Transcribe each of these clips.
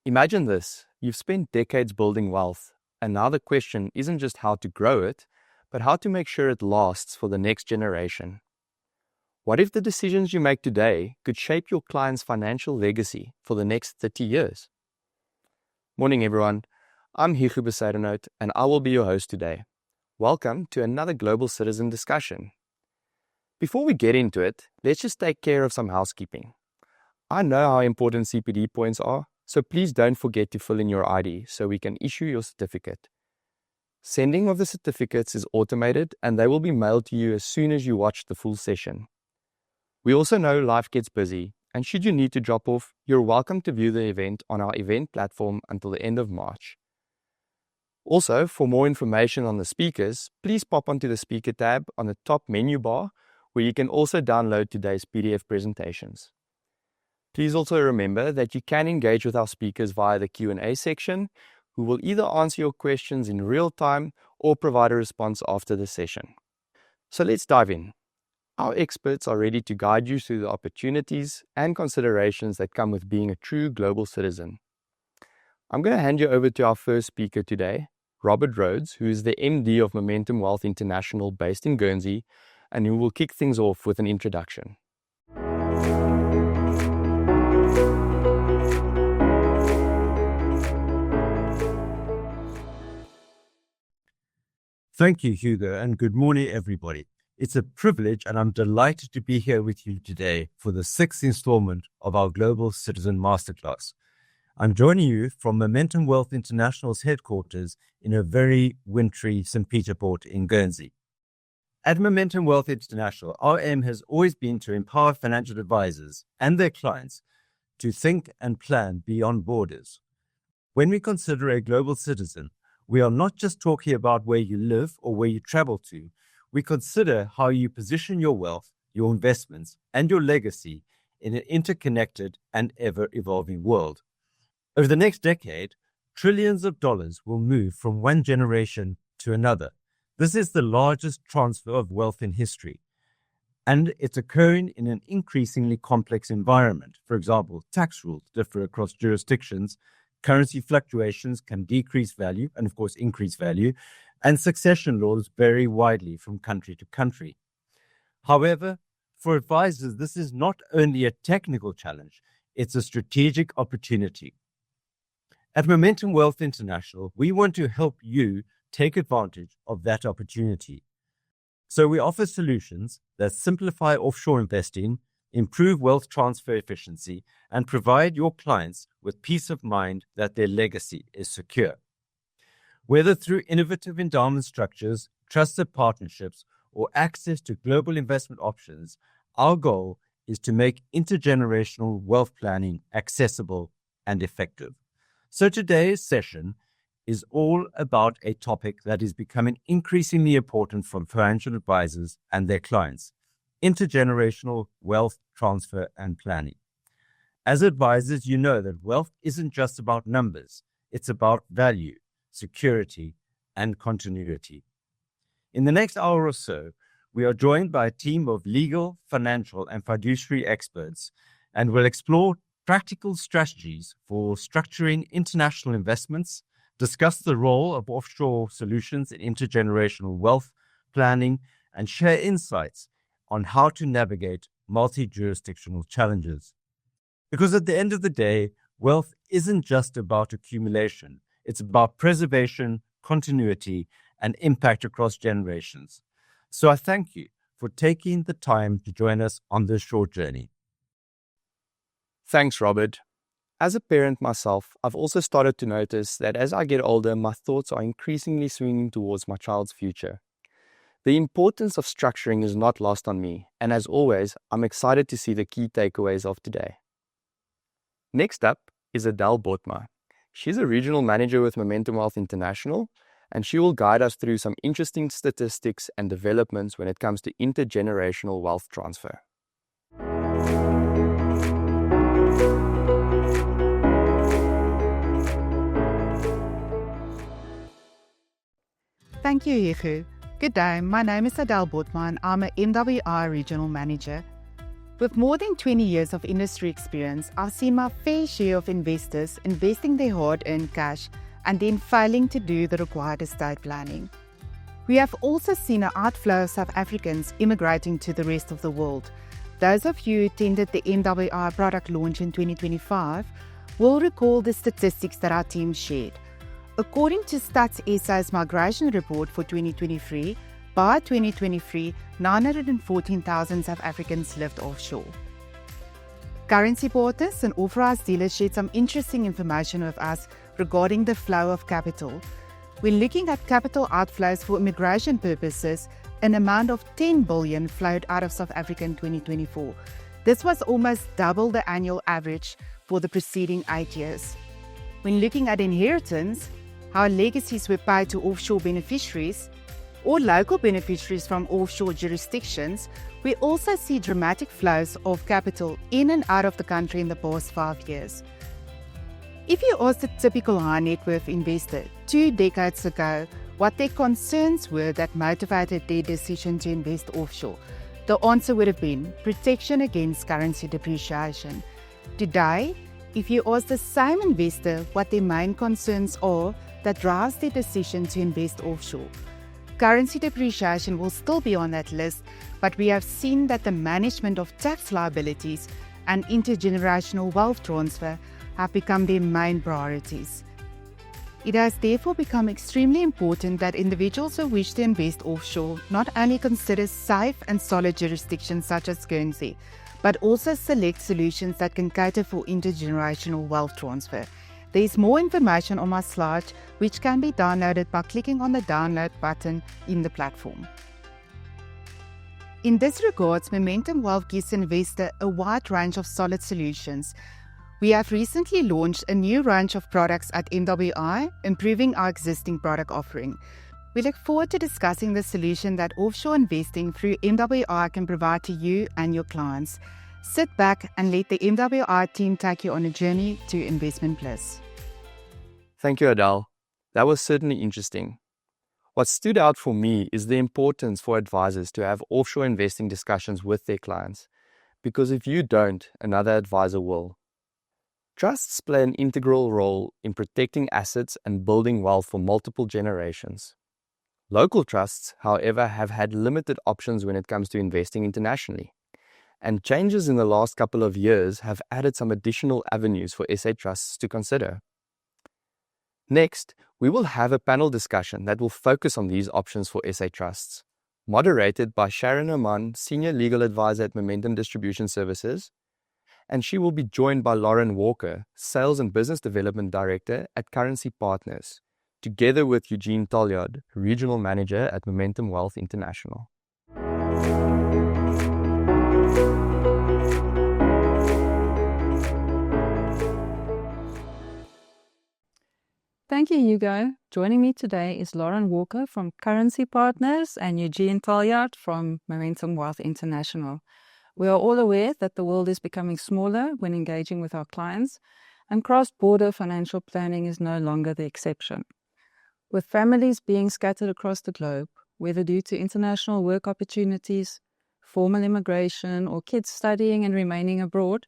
Imagine this, you've spent decades building wealth, and now the question isn't just how to grow it, but how to make sure it lasts for the next generation. What if the decisions you make today could shape your client's financial legacy for the next 30 years? Morning everyone, I'm Hugo Besaidenout and I will be your host today. Welcome to another Global Citizen discussion. Before we get into it, let's just take care of some housekeeping. I know how important CPD points are, so please don't forget to fill in your ID so we can issue your certificate. Sending of the certificates is automated and they will be mailed to you as soon as you watch the full session. We also know life gets busy, and should you need to drop off, you're welcome to view the event on our event platform until the end of March. Also, for more information on the speakers, please pop onto the speaker tab on the top menu bar, where you can also download today's PDF presentations. Please also remember that you can engage with our speakers via the Q&A section, who will either answer your questions in real time or provide a response after the session. So let's dive in. Our experts are ready to guide you through the opportunities and considerations that come with being a true global citizen. I'm going to hand you over to our first speaker today, Robert Rhodes, who is the MD of Momentum Wealth International based in Guernsey, and who will kick things off with an introduction. Thank you, Hugo, and good morning, everybody. It's a privilege, and I'm delighted to be here with you today for the 6th installment of our Global Citizen Masterclass. I'm joining you from Momentum Wealth International's headquarters in a very wintry St. Peter Port in Guernsey. At Momentum Wealth International, our aim has always been to empower financial advisors and their clients to think and plan beyond borders. When we consider a global citizen, we are not just talking about where you live or where you travel to. We consider how you position your wealth, your investments, and your legacy in an interconnected and ever-evolving world. Over the next decade, trillions of dollars will move from one generation to another. This is the largest transfer of wealth in history, and it's occurring in an increasingly complex environment. For example, tax rules differ across jurisdictions, currency fluctuations can decrease value and, of course, increase value, and succession laws vary widely from country to country. However, for advisors, this is not only a technical challenge, it's a strategic opportunity. At Momentum Wealth International, we want to help you take advantage of that opportunity. So we offer solutions that simplify offshore investing, improve wealth transfer efficiency, and provide your clients with peace of mind that their legacy is secure. Whether through innovative endowment structures, trusted partnerships, or access to global investment options, our goal is to make intergenerational wealth planning accessible and effective. So today's session is all about a topic that is becoming increasingly important for financial advisors and their clients: intergenerational wealth transfer and planning. As advisors, you know that wealth isn't just about numbers, it's about value, security, and continuity. In the next hour or so, we are joined by a team of legal, financial, and fiduciary experts, and will explore practical strategies for structuring international investments, discuss the role of offshore solutions in intergenerational wealth planning, and share insights on how to navigate multi-jurisdictional challenges. Because at the end of the day, wealth isn't just about accumulation. It's about preservation, continuity, and impact across generations. So I thank you for taking the time to join us on this short journey. Thanks, Robert. As a parent myself, I've also started to notice that as I get older, my thoughts are increasingly swinging towards my child's future. The importance of structuring is not lost on me, and as always, I'm excited to see the key takeaways of today. Next up is Adele Botma. She's a regional manager with Momentum Wealth International, and she will guide us through some interesting statistics and developments when it comes to intergenerational wealth transfer. Thank you, Yehu. Good day, my name is Adele Botma and I'm a MWI Regional Manager. With more than 20 years of industry experience, I've seen my fair share of investors investing their hard-earned cash and then failing to do the required estate planning. We have also seen an outflow of South Africans immigrating to the rest of the world. Those of you who attended the MWI product launch in 2025 will recall the statistics that our team shared. According to Stats SA's migration report for 2023, by 2023, 914,000 South Africans lived offshore. Currency Partners, an authorized dealer, shared some interesting information with us regarding the flow of capital. When looking at capital outflows for immigration purposes, an amount of 10 billion flowed out of South Africa in 2024. This was almost double the annual average for the preceding 8 years. When looking at inheritance, how legacies were paid to offshore beneficiaries or local beneficiaries from offshore jurisdictions, we also see dramatic flows of capital in and out of the country in the past 5 years. If you asked a typical high net worth investor 2 decades ago what their concerns were that motivated their decision to invest offshore, the answer would have been protection against currency depreciation. Today, if you ask the same investor what their main concerns are that drives their decision to invest offshore, currency depreciation will still be on that list, but we have seen that the management of tax liabilities and intergenerational wealth transfer have become their main priorities. It has therefore become extremely important that individuals who wish to invest offshore not only consider safe and solid jurisdictions such as Guernsey, but also select solutions that can cater for intergenerational wealth transfer. There is more information on my slide, which can be downloaded by clicking on the download button in the platform. In this regard, Momentum Wealth gives an investor a wide range of solid solutions. We have recently launched a new range of products at MWI, improving our existing product offering. We look forward to discussing the solution that offshore investing through MWI can provide to you and your clients. Sit back and let the MWI team take you on a journey to investment bliss. Thank you, Adele. That was certainly interesting. What stood out for me is the importance for advisors to have offshore investing discussions with their clients, because if you don't, another advisor will. Trusts play an integral role in protecting assets and building wealth for multiple generations. Local trusts, however, have had limited options when it comes to investing internationally, and changes in the last couple of years have added some additional avenues for SA trusts to consider. Next, we will have a panel discussion that will focus on these options for SA trusts, moderated by Sharon Oman, Senior Legal Advisor at Momentum Distribution Services, and she will be joined by Lauren Walker, Sales and Business Development Director at Currency Partners, together with Eugene Tolliard, Regional Manager at Momentum Wealth International. Thank you, Hugo. Joining me today is Lauren Walker from Currency Partners and Eugene Tolliard from Momentum Wealth International. We are all aware that the world is becoming smaller when engaging with our clients, and cross-border financial planning is no longer the exception. With families being scattered across the globe, whether due to international work opportunities, formal immigration, or kids studying and remaining abroad,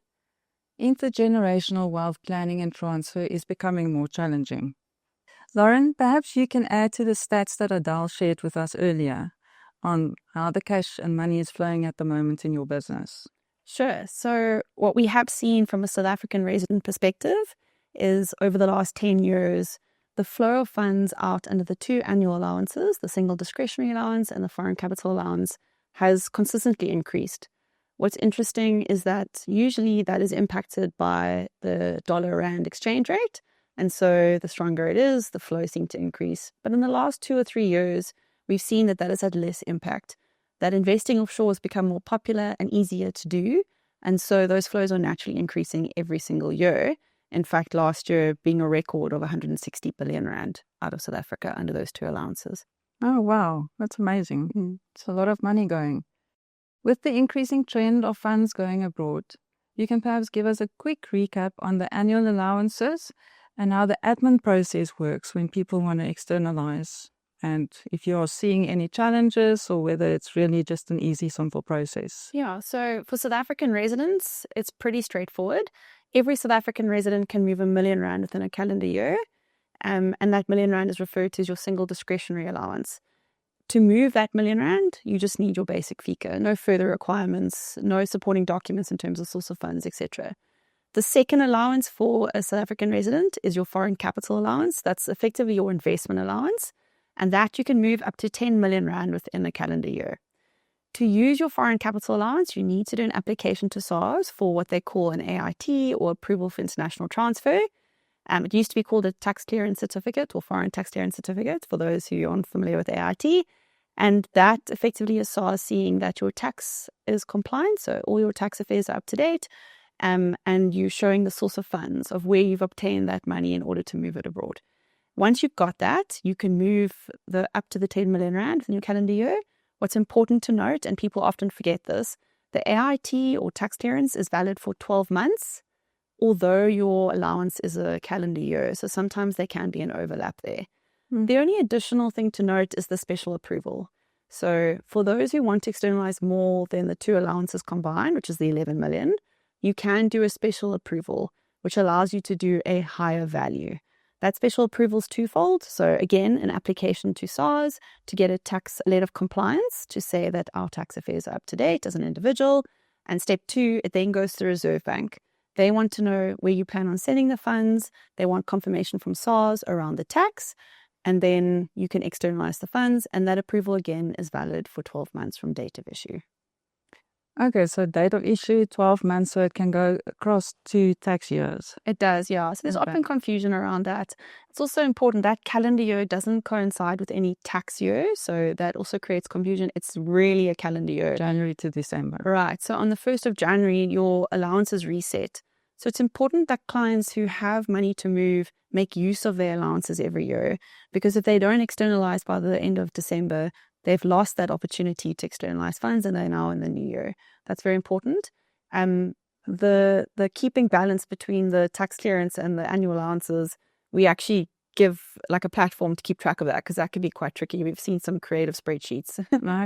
intergenerational wealth planning and transfer is becoming more challenging. Lauren, perhaps you can add to the stats that Adele shared with us earlier on how the cash and money is flowing at the moment in your business. Sure. So what we have seen from a South African resident perspective is over the last 10 years, the flow of funds out under the 2 annual allowances, the single discretionary allowance and the foreign capital allowance, has consistently increased. What's interesting is that usually that is impacted by the dollar-rand exchange rate. And so the stronger it is, the flows seem to increase. But in the last 2 or 3 years, we've seen that has had less impact, that investing offshore has become more popular and easier to do. And so those flows are naturally increasing every single year. In fact, last year being a record of 160 billion rand out of South Africa under those 2 allowances. Oh, wow. That's amazing. It's a lot of money going. With the increasing trend of funds going abroad, you can perhaps give us a quick recap on the annual allowances and how the admin process works when people want to externalize and if you are seeing any challenges or whether it's really just an easy, simple process. Yeah, so for South African residents, it's pretty straightforward. Every South African resident can move R1 million within a calendar year, and that R1 million is referred to as your single discretionary allowance. To move that R1 million, you just need your basic FICA, no further requirements, no supporting documents in terms of source of funds, etc. The second allowance for a South African resident is your foreign capital allowance. That's effectively your investment allowance, and that you can move up to R10 million within a calendar year. To use your foreign capital allowance, you need to do an application to SARS for what they call an AIT, or approval for international transfer. It used to be called a tax clearance certificate or foreign tax clearance certificate for those who aren't familiar with AIT. And that effectively is SARS seeing that your tax is compliant, so all your tax affairs are up to date, and you're showing the source of funds of where you've obtained that money in order to move it abroad. Once you've got that, you can move up to the R10 million within your calendar year. What's important to note, and people often forget this, the AIT or tax clearance is valid for 12 months, although your allowance is a calendar year. So sometimes there can be an overlap there. The only additional thing to note is the special approval. So for those who want to externalize more than the two allowances combined, which is the 11 million, you can do a special approval, which allows you to do a higher value. That special approval is twofold. So again, an application to SARS to get a letter of compliance to say that our tax affairs are up to date as an individual. And step 2, it then goes to the Reserve Bank. They want to know where you plan on sending the funds. They want confirmation from SARS around the tax. And then you can externalize the funds. And that approval, again, is valid for 12 months from date of issue. Okay, so date of issue, 12 months, so it can go across 2 tax years. It does, yeah. So there's often confusion around that. It's also important that calendar year doesn't coincide with any tax year, so that also creates confusion. It's really a calendar year. January to December. Right, so on the 1st of January, your allowance is reset. So it's important that clients who have money to move make use of their allowances every year, because if they don't externalize by the end of December, they've lost that opportunity to externalize funds, and they're now in the new year. That's very important. The keeping balance between the tax clearance and the annual allowances, we actually give like a platform to keep track of that, because that can be quite tricky. We've seen some creative spreadsheets.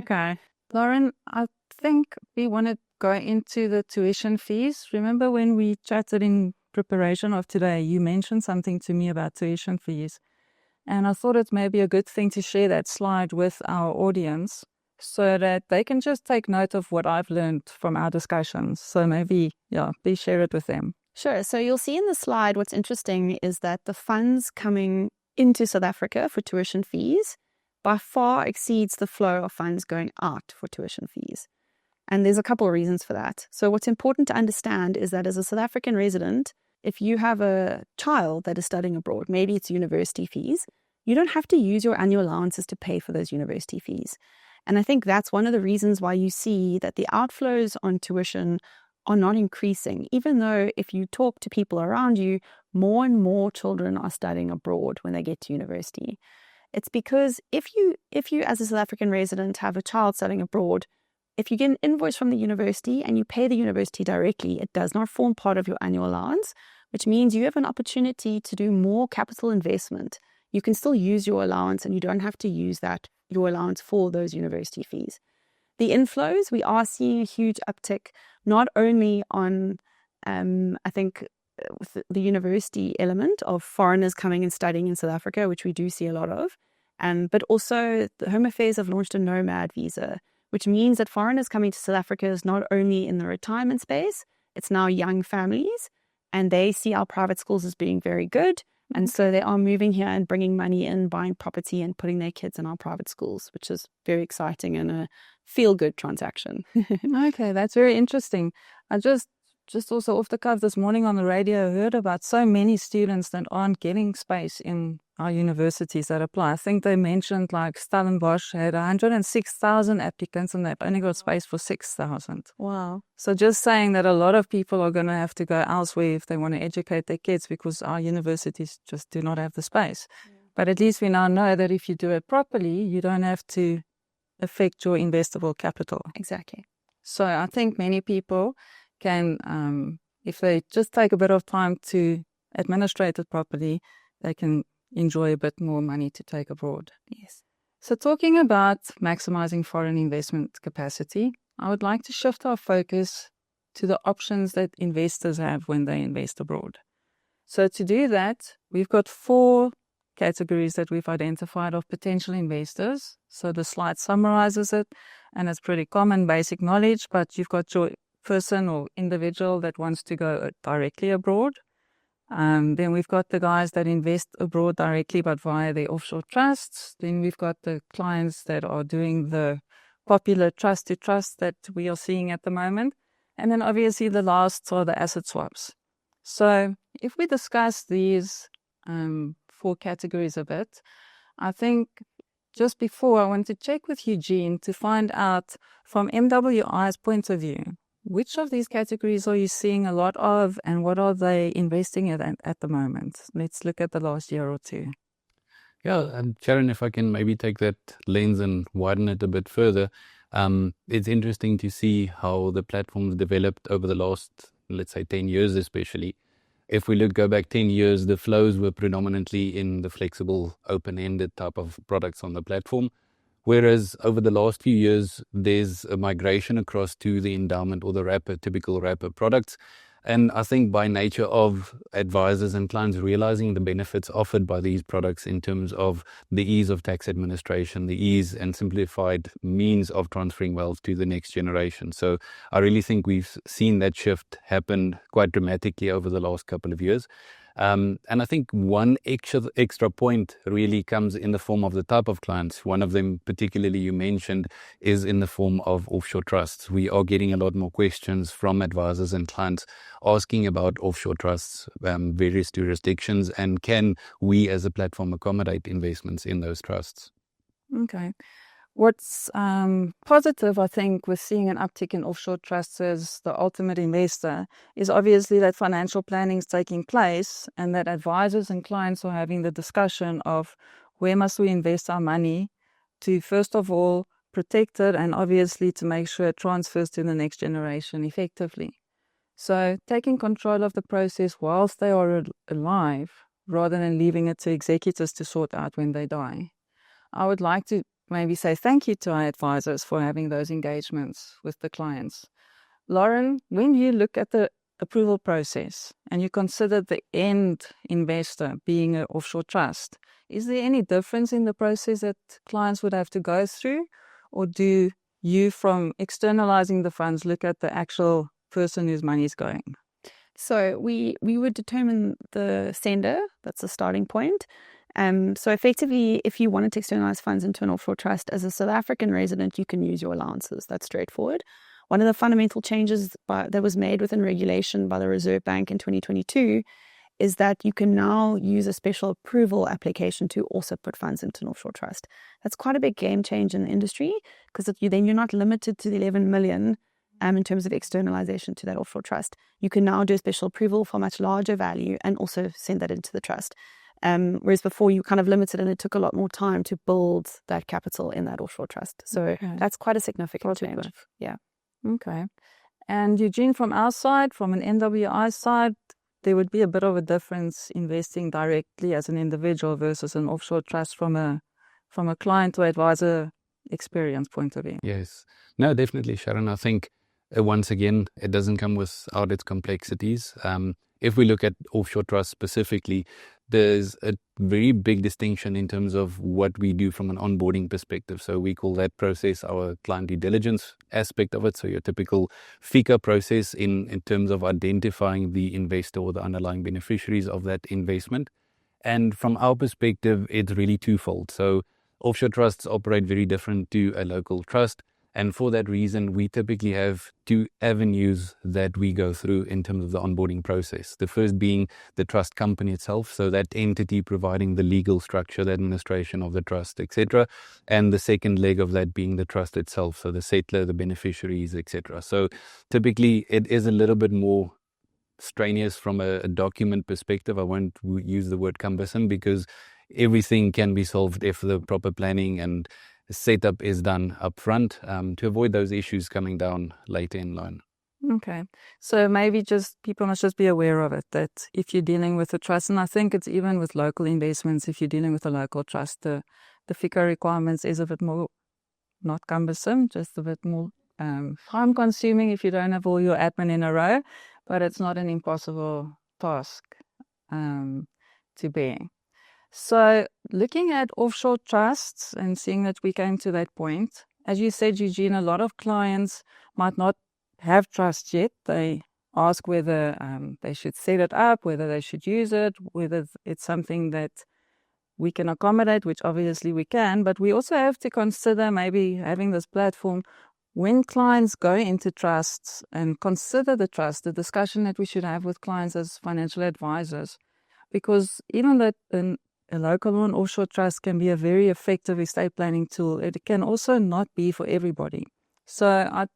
Okay. Lauren, I think we want to go into the tuition fees. Remember when we chatted in preparation of today, you mentioned something to me about tuition fees. And I thought it may be a good thing to share that slide with our audience so that they can just take note of what I've learned from our discussions. So maybe, please share it with them. Sure. So you'll see in the slide, what's interesting is that the funds coming into South Africa for tuition fees by far exceeds the flow of funds going out for tuition fees. And there's a couple of reasons for that. So what's important to understand is that as a South African resident, if you have a child that is studying abroad, maybe it's university fees, you don't have to use your annual allowances to pay for those university fees. And I think that's one of the reasons why you see that the outflows on tuition are not increasing, even though if you talk to people around you, more and more children are studying abroad when they get to university. It's because if you as a South African resident have a child studying abroad, if you get an invoice from the university and you pay the university directly, it does not form part of your annual allowance, which means you have an opportunity to do more capital investment. You can still use your allowance and you don't have to use your allowance for those university fees. The inflows, we are seeing a huge uptick, not only on, I think, with the university element of foreigners coming and studying in South Africa, which we do see a lot of, but also the Home Affairs have launched a nomad visa, which means that foreigners coming to South Africa is not only in the retirement space, it's now young families, and they see our private schools as being very good. And so they are moving here and bringing money in, buying property and putting their kids in our private schools, which is very exciting and a feel-good transaction. Okay, that's very interesting. I just also off the cuff this morning on the radio heard about so many students that aren't getting space in our universities that apply. I think they mentioned like Stellenbosch had 106,000 applicants and they've only got space for 6,000. Wow. So just saying that a lot of people are going to have to go elsewhere if they want to educate their kids because our universities just do not have the space. Yeah. But at least we now know that if you do it properly, you don't have to affect your investable capital. Exactly. So I think many people can, if they just take a bit of time to administrate it properly, they can enjoy a bit more money to take abroad. Yes. So talking about maximizing foreign investment capacity, I would like to shift our focus to the options that investors have when they invest abroad. So to do that, we've got 4 categories that we've identified of potential investors. So the slide summarizes it, and it's pretty common basic knowledge, but you've got your person or individual that wants to go directly abroad. Then we've got the guys that invest abroad directly, but via their offshore trusts. Then we've got the clients that are doing the popular trust to trust that we are seeing at the moment. And then obviously the last are the asset swaps. So if we discuss these 4 categories a bit, I think just before I want to check with Eugene to find out from MWI's point of view, which of these categories are you seeing a lot of and what are they investing in at the moment? Let's look at the last year or 2. Yeah, and Sharon, if I can maybe take that lens and widen it a bit further, it's interesting to see how the platform's developed over the last, let's say, 10 years especially. If we go back 10 years, the flows were predominantly in the flexible, open-ended type of products on the platform. Whereas over the last few years, there's a migration across to the endowment or the wrapper, typical wrapper products. And I think by nature of advisors and clients realizing the benefits offered by these products in terms of the ease of tax administration, the ease and simplified means of transferring wealth to the next generation. So I really think we've seen that shift happen quite dramatically over the last couple of years. And I think one extra point really comes in the form of the type of clients. One of them, particularly you mentioned, is in the form of offshore trusts. We are getting a lot more questions from advisors and clients asking about offshore trusts, various jurisdictions, and can we as a platform accommodate investments in those trusts? Okay. What's positive, I think, with seeing an uptick in offshore trusts as the ultimate investor is obviously that financial planning is taking place and that advisors and clients are having the discussion of where must we invest our money to, first of all, protect it and obviously to make sure it transfers to the next generation effectively. So taking control of the process whilst they are alive rather than leaving it to executors to sort out when they die. I would like to maybe say thank you to our advisors for having those engagements with the clients. Lauren, when you look at the approval process and you consider the end investor being an offshore trust, is there any difference in the process that clients would have to go through? Or do you, from externalizing the funds, look at the actual person whose money is going? So we would determine the sender, that's the starting point. So effectively, if you wanted to externalize funds into an offshore trust as a South African resident, you can use your allowances. That's straightforward. One of the fundamental changes that was made within regulation by the Reserve Bank in 2022 is that you can now use a special approval application to also put funds into an offshore trust. That's quite a big game change in the industry because then you're not limited to the 11 million in terms of externalization to that offshore trust. You can now do a special approval for much larger value and also send that into the trust. Whereas before you kind of limited and it took a lot more time to build that capital in that offshore trust. So that's quite a significant change. Yeah. Okay. And Eugene, from our side, from an NWI side, there would be a bit of a difference investing directly as an individual versus an offshore trust from a client or advisor experience point of view. Yes. No, definitely, Sharon. I think once again, it doesn't come without its complexities. If we look at offshore trusts specifically, there's a very big distinction in terms of what we do from an onboarding perspective. So we call that process our client due diligence aspect of it. So your typical FICA process in terms of identifying the investor or the underlying beneficiaries of that investment. And from our perspective, it's really twofold. So offshore trusts operate very different to a local trust. And for that reason, we typically have 2 avenues that we go through in terms of the onboarding process. The first being the trust company itself, so that entity providing the legal structure, the administration of the trust, etc. And the second leg of that being the trust itself, so the settler, the beneficiaries, etc. So typically, it is a little bit more strenuous from a document perspective. I won't use the word cumbersome because everything can be solved if the proper planning and setup is done up front to avoid those issues coming down later in line. Okay. So maybe people must just be aware of it, that if you're dealing with a trust, and I think it's even with local investments, if you're dealing with a local trust, the the FICA requirements is a bit more, not cumbersome, just a bit more time consuming if you don't have all your admin in a row, but it's not an impossible task to bear. So looking at offshore trusts and seeing that we came to that point, as you said, Eugene, a lot of clients might not have trusts yet. They ask whether they should set it up, whether they should use it, whether it's something that we can accommodate, which obviously we can, but we also have to consider maybe having this platform when clients go into trusts and consider the trust, the discussion that we should have with clients as financial advisors. Because even though a local or an offshore trust can be a very effective estate planning tool, it can also not be for everybody. So I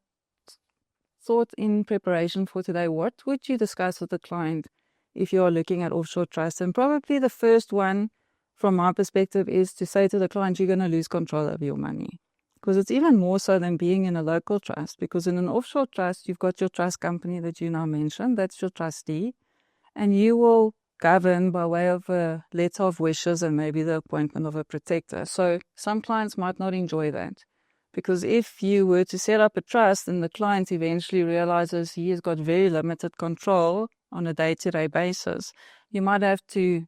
thought in preparation for today, what would you discuss with the client if you are looking at offshore trusts? And probably the first one from my perspective is to say to the client, you're going to lose control of your money. Because it's even more so than being in a local trust. Because in an offshore trust, you've got your trust company that you now mentioned, that's your trustee, and you will govern by way of a letter of wishes and maybe the appointment of a protector. So some clients might not enjoy that. Because if you were to set up a trust and the client eventually realizes he has got very limited control on a day-to-day basis, you might have to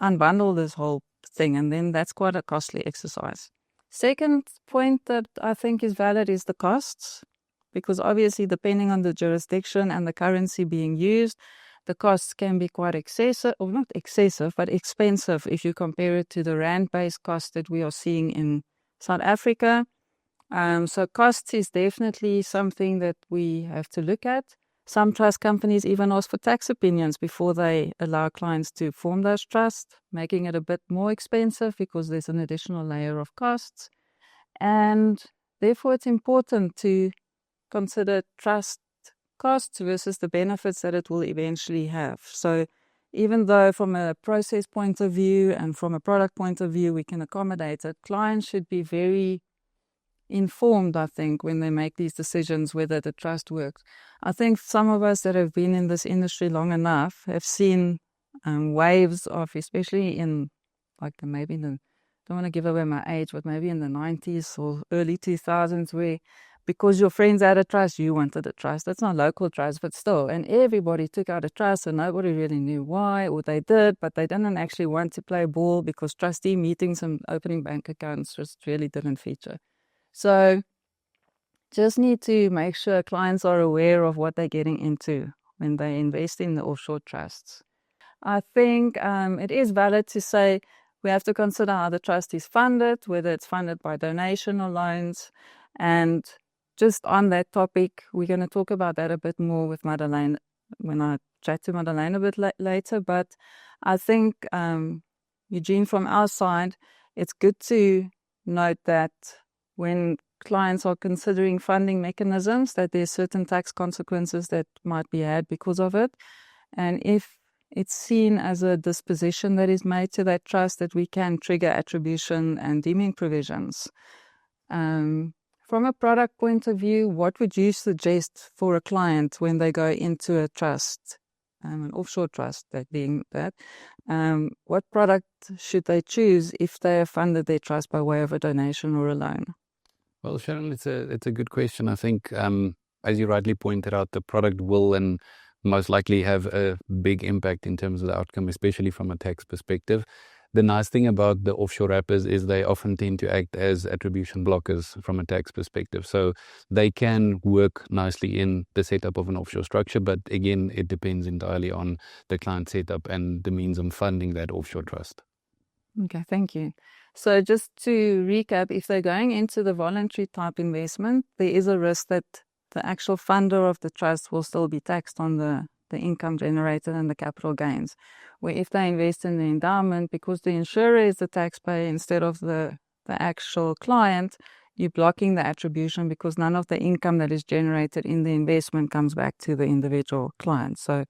unbundle this whole thing, and then that's quite a costly exercise. Second point that I think is valid is the costs, because obviously depending on the jurisdiction and the currency being used, the costs can be quite excessive, or not excessive, but expensive if you compare it to the rand-based costs that we are seeing in South Africa. So costs is definitely something that we have to look at. Some trust companies even ask for tax opinions before they allow clients to form those trusts, making it a bit more expensive because there's an additional layer of costs. And therefore, it's important to consider trust costs versus the benefits that it will eventually have. So even though from a process point of view and from a product point of view, we can accommodate it, clients should be very informed, I think, when they make these decisions, whether the trust works. I think some of us that have been in this industry long enough have seen waves of, especially in, like maybe don't want to give away my age, but maybe in the 90s or early 2000s, where because your friends had a trust, you wanted a trust. That's not local trust, but still. And everybody took out a trust and nobody really knew why, or they did, but they didn't actually want to play ball because trustee meetings and opening bank accounts just really didn't feature. So just need to make sure clients are aware of what they're getting into when they invest in the offshore trusts. I think it is valid to say we have to consider how the trust is funded, whether it's funded by donation or loans. And just on that topic, we're going to talk about that a bit more with Madeleine when I chat to Madeleine a bit later. But I think, Eugene, from our side, it's good to note that when clients are considering funding mechanisms, that there's certain tax consequences that might be had because of it. And if it's seen as a disposition that is made to that trust, that we can trigger attribution and deeming provisions. From a product point of view, what would you suggest for a client when they go into a trust, an offshore trust, that being that? What product should they choose if they have funded their trust by way of a donation or a loan? Well, Sharon, it's a good question. I think, as you rightly pointed out, the product will and most likely have a big impact in terms of the outcome, especially from a tax perspective. The nice thing about the offshore wrappers is they often tend to act as attribution blockers from a tax perspective. So they can work nicely in the setup of an offshore structure, but again, it depends entirely on the client setup and the means of funding that offshore trust. Okay, thank you. So just to recap, if they're going into the voluntary type investment, there is a risk that the actual funder of the trust will still be taxed on the income generated and the capital gains. Where if they invest in the endowment, because the insurer is the taxpayer instead of the actual client, you're blocking the attribution because none of the income that is generated in the investment comes back to the individual client. So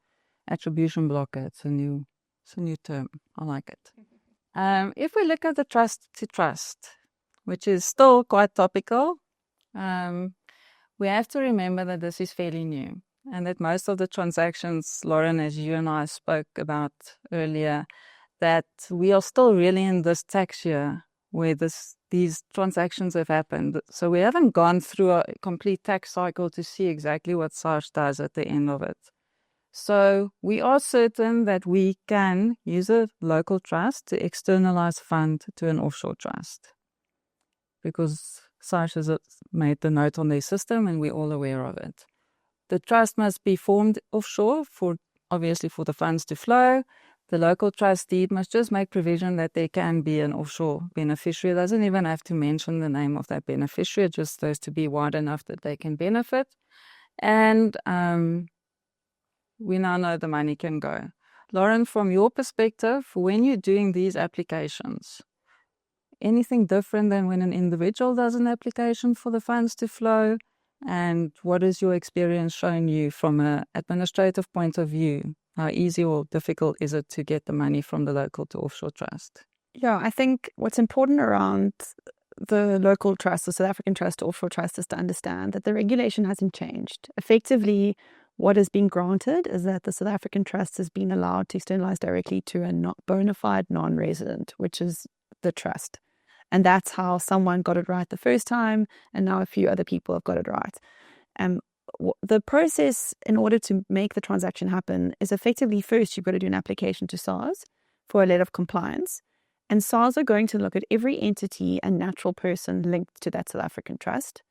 attribution blocker, it's a new term. I like it. If we look at the trust to trust, which is still quite topical, we have to remember that this is fairly new and that most of the transactions, Lauren, as you and I spoke about earlier, that we are still really in this tax year where these transactions have happened. So we haven't gone through a complete tax cycle to see exactly what SARS does at the end of it. So we are certain that we can use a local trust to externalize fund to an offshore trust, because SARS has made the note on their system and we're all aware of it. The trust must be formed offshore obviously for the funds to flow. The local trustee must just make provision that there can be an offshore beneficiary. It doesn't even have to mention the name of that beneficiary. It just has to be wide enough that they can benefit. And we now know the money can go. Lauren, from your perspective, when you're doing these applications, anything different than when an individual does an application for the funds to flow? And what has your experience shown you from an administrative point of view? How easy or difficult is it to get the money from the local to offshore trust? Yeah, I think what's important around the local trust, the South African trust to offshore trust, is to understand that the regulation hasn't changed. Effectively, what is being granted is that the South African trust has been allowed to externalize directly to a bona fide non-resident, which is the trust. And that's how someone got it right the first time, and now a few other people have got it right. The process in order to make the transaction happen is effectively, first you've got to do an application to SARS for a letter of compliance. And SARS are going to look at every entity and natural person linked to that South African trust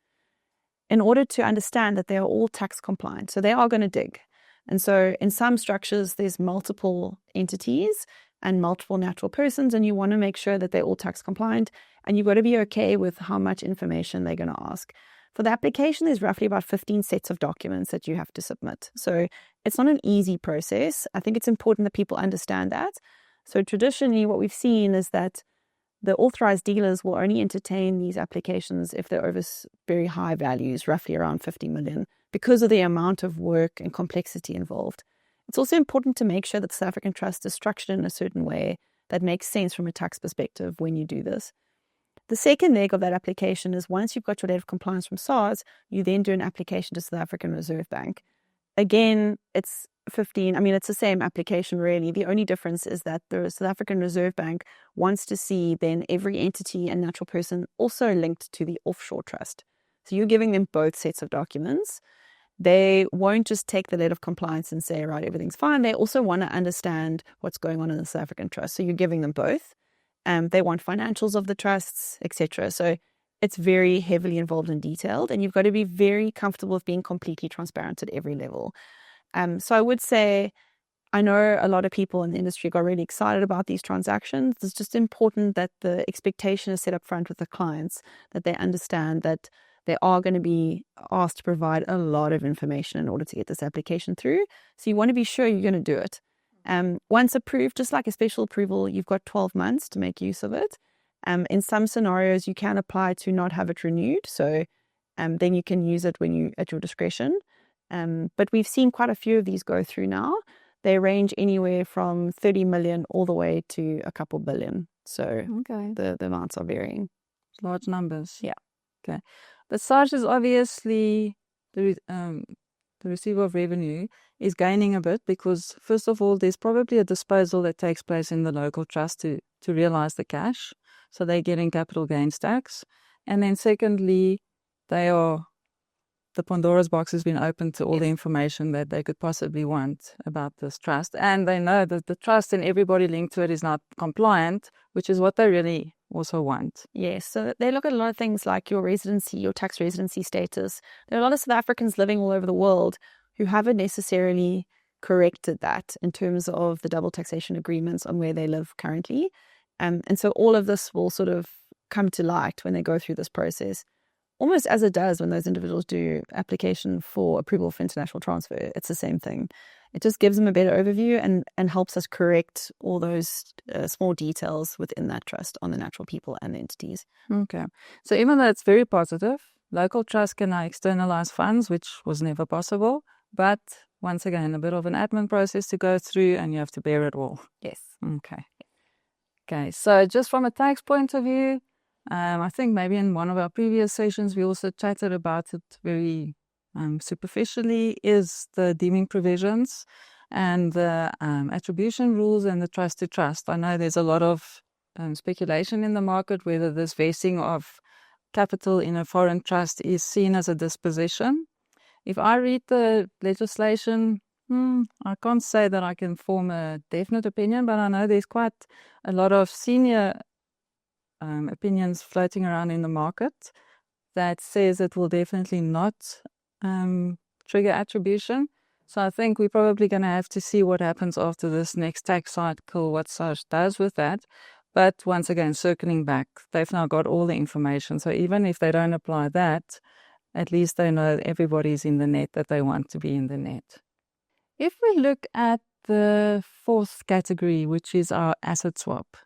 in order to understand that they are all tax compliant. So they are going to dig. And so in some structures, there's multiple entities and multiple natural persons, and you want to make sure that they're all tax compliant, and you've got to be okay with how much information they're going to ask. For the application, there's roughly about 15 sets of documents that you have to submit. So it's not an easy process. I think it's important that people understand that. So traditionally, what we've seen is that the authorized dealers will only entertain these applications if they're over very high values, roughly around 50 million, because of the amount of work and complexity involved. It's also important to make sure that the South African trust is structured in a certain way that makes sense from a tax perspective when you do this. The second leg of that application is once you've got your letter of compliance from SARS, you then do an application to South African Reserve Bank. Again, it's 15. I mean, it's the same application really. The only difference is that the South African Reserve Bank wants to see then every entity and natural person also linked to the offshore trust. So you're giving them both sets of documents. They won't just take the letter of compliance and say, right, everything's fine. They also want to understand what's going on in the South African trust. So you're giving them both. They want financials of the trusts, etc. So it's very heavily involved and detailed, and you've got to be very comfortable with being completely transparent at every level. So I would say, I know a lot of people in the industry got really excited about these transactions. It's just important that the expectation is set up front with the clients, that they understand that they are going to be asked to provide a lot of information in order to get this application through. So you want to be sure you're going to do it. Once approved, just like a special approval, you've got 12 months to make use of it. In some scenarios, you can apply to not have it renewed. So then you can use it at your discretion. But we've seen quite a few of these go through now. They range anywhere from 30 million all the way to a couple billion. So the amounts are varying. Large numbers. Yeah. Okay. But SARS is obviously the receiver of revenue is gaining a bit because, first of all, there's probably a disposal that takes place in the local trust to realize the cash. So they're getting capital gains tax. And then secondly, the Pandora's box has been opened to all the information that they could possibly want about this trust. And they know that the trust and everybody linked to it is not compliant, which is what they really also want. Yes, so they look at a lot of things like your residency, your tax residency status. There are a lot of South Africans living all over the world who haven't necessarily corrected that in terms of the double taxation agreements on where they live currently. And so all of this will sort of come to light when they go through this process, almost as it does when those individuals do application for approval for international transfer. It's the same thing. It just gives them a better overview and helps us correct all those small details within that trust on the natural people and the entities. Okay. So even though it's very positive, local trust can now externalize funds, which was never possible. But once again, a bit of an admin process to go through and you have to bear it all. Yes. Okay. Okay. So just from a tax point of view, I think maybe in one of our previous sessions, we also chatted about it very superficially, is the deeming provisions and the attribution rules and the trust to trust. I know there's a lot of speculation in the market whether this vesting of capital in a foreign trust is seen as a disposition. If I read the legislation, I can't say that I can form a definite opinion, but I know there's quite a lot of senior opinions floating around in the market that says it will definitely not trigger attribution. So I think we're probably going to have to see what happens after this next tax cycle, what SARS does with that. But once again, circling back, they've now got all the information. So even if they don't apply that, at least they know everybody's in the net that they want to be in the net. If we look at the fourth category, which is our asset swap,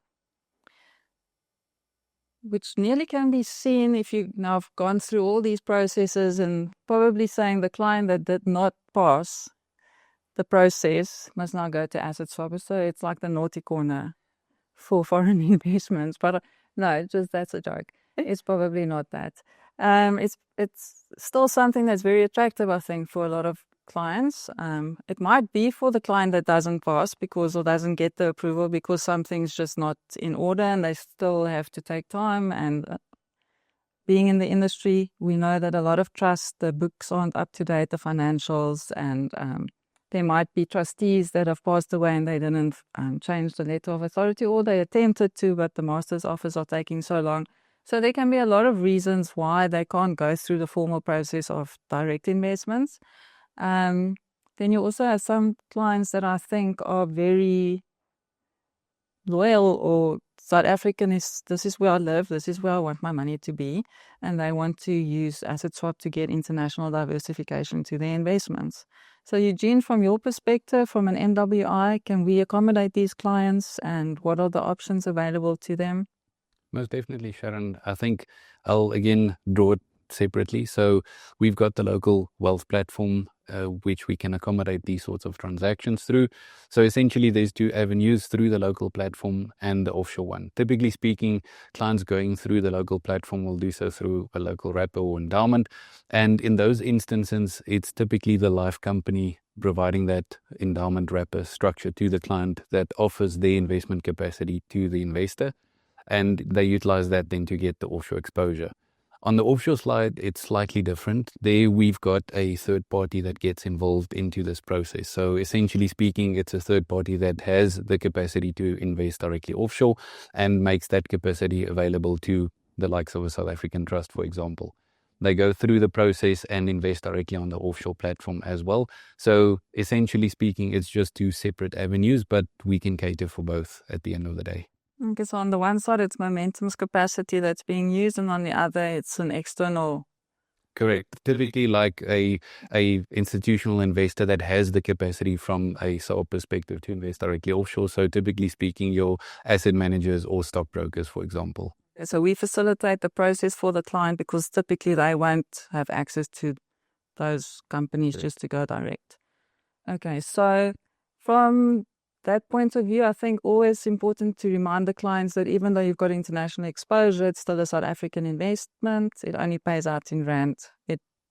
which nearly can be seen if you now have gone through all these processes and probably saying the client that did not pass the process must now go to asset swap. So it's like the naughty corner for foreign investments. But no, just that's a joke. It's probably not that. It's still something that's very attractive, I think, for a lot of clients. It might be for the client that doesn't pass or doesn't get the approval because something's just not in order and they still have to take time. And being in the industry, we know that a lot of trusts, the books aren't up to date, the financials, and there might be trustees that have passed away and they didn't change the letter of authority, or they attempted to, but the master's office are taking so long. So there can be a lot of reasons why they can't go through the formal process of direct investments. Then you also have some clients that I think are very loyal or South African this is where I live, this is where I want my money to be, and they want to use asset swap to get international diversification to their investments. So Eugene, from your perspective, from an MWI, can we accommodate these clients and what are the options available to them? Most definitely, Sharon. I think I'll again draw it separately. So we've got the local wealth platform, which we can accommodate these sorts of transactions through. So essentially there's two avenues, through the local platform and the offshore one. Typically speaking, clients going through the local platform will do so through a local wrapper or endowment. And in those instances, it's typically the life company providing that endowment wrapper structure to the client that offers their investment capacity to the investor. And they utilize that then to get the offshore exposure. On the offshore slide, it's slightly different. There we've got a third party that gets involved into this process. So essentially speaking, it's a third party that has the capacity to invest directly offshore and makes that capacity available to the likes of a South African trust, for example. They go through the process and invest directly on the offshore platform as well. So essentially speaking, it's just two separate avenues, but we can cater for both at the end of the day. Okay, so on the one side, it's Momentum's capacity that's being used, and on the other, it's an external. Correct. Typically like a institutional investor that has the capacity from a SAR perspective to invest directly offshore. So typically speaking, your asset managers or stockbrokers, for example. So we facilitate the process for the client because typically they won't have access to those companies just to go direct. Okay, so from that point of view, I think always important to remind the clients that even though you've got international exposure, it's still a South African investment. It only pays out in rand.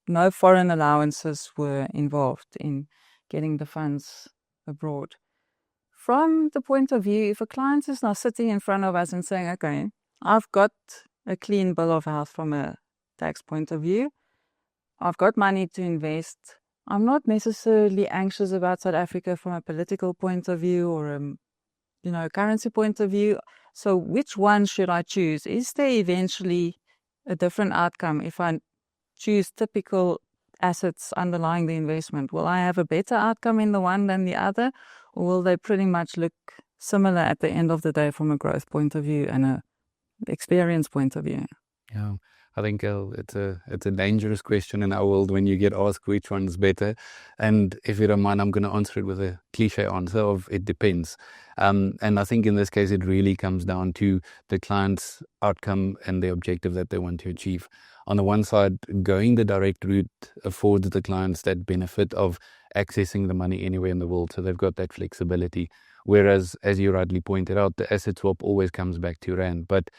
No foreign allowances were involved in getting the funds abroad. From the point of view, if a client is now sitting in front of us and saying, okay, I've got a clean bill of health from a tax point of view, I've got money to invest, I'm not necessarily anxious about South Africa from a political point of view or a currency point of view. So which one should I choose? Is there eventually a different outcome if I choose typical assets underlying the investment? Will I have a better outcome in the one than the other, or will they pretty much look similar at the end of the day from a growth point of view and a experience point of view? Yeah. I think it's a dangerous question in our world when you get asked which one's better. And if you don't mind, I'm going to answer it with a cliche answer of it depends. And I think in this case, it really comes down to the client's outcome and the objective that they want to achieve. On the one side, going the direct route affords the clients that benefit of accessing the money anywhere in the world. So they've got that flexibility. Whereas, as you rightly pointed out, the asset swap always comes back to rand. But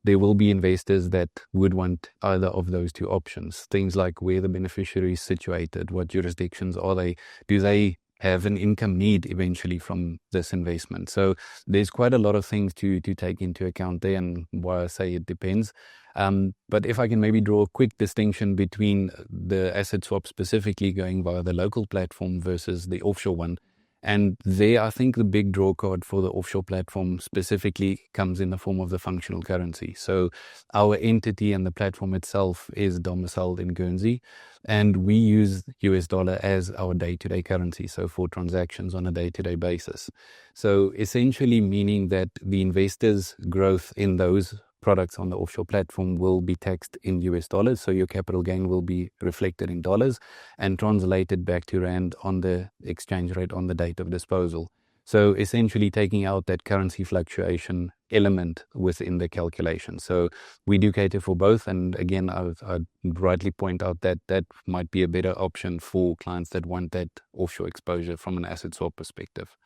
there will be investors that would want either of those two options. Things like where the beneficiary is situated, what jurisdictions are they? Do they have an income need eventually from this investment. So there's quite a lot of things to take into account there, and why I say it depends. But if I can maybe draw a quick distinction between the asset swap specifically going via the local platform versus the offshore one. And there, I think the big draw card for the offshore platform specifically comes in the form of the functional currency. So our entity and the platform itself is domiciled in Guernsey, and we use US dollar as our day-to-day currency, so for transactions on a day-to-day basis. So essentially meaning that the investors' growth in those products on the offshore platform will be taxed in US dollars, so your capital gain will be reflected in dollars and translated back to rand on the exchange rate on the date of disposal. So essentially taking out that currency fluctuation element within the calculation. So we do cater for both, and again, I'd rightly point out that that might be a better option for clients that want that offshore exposure from an asset swap perspective.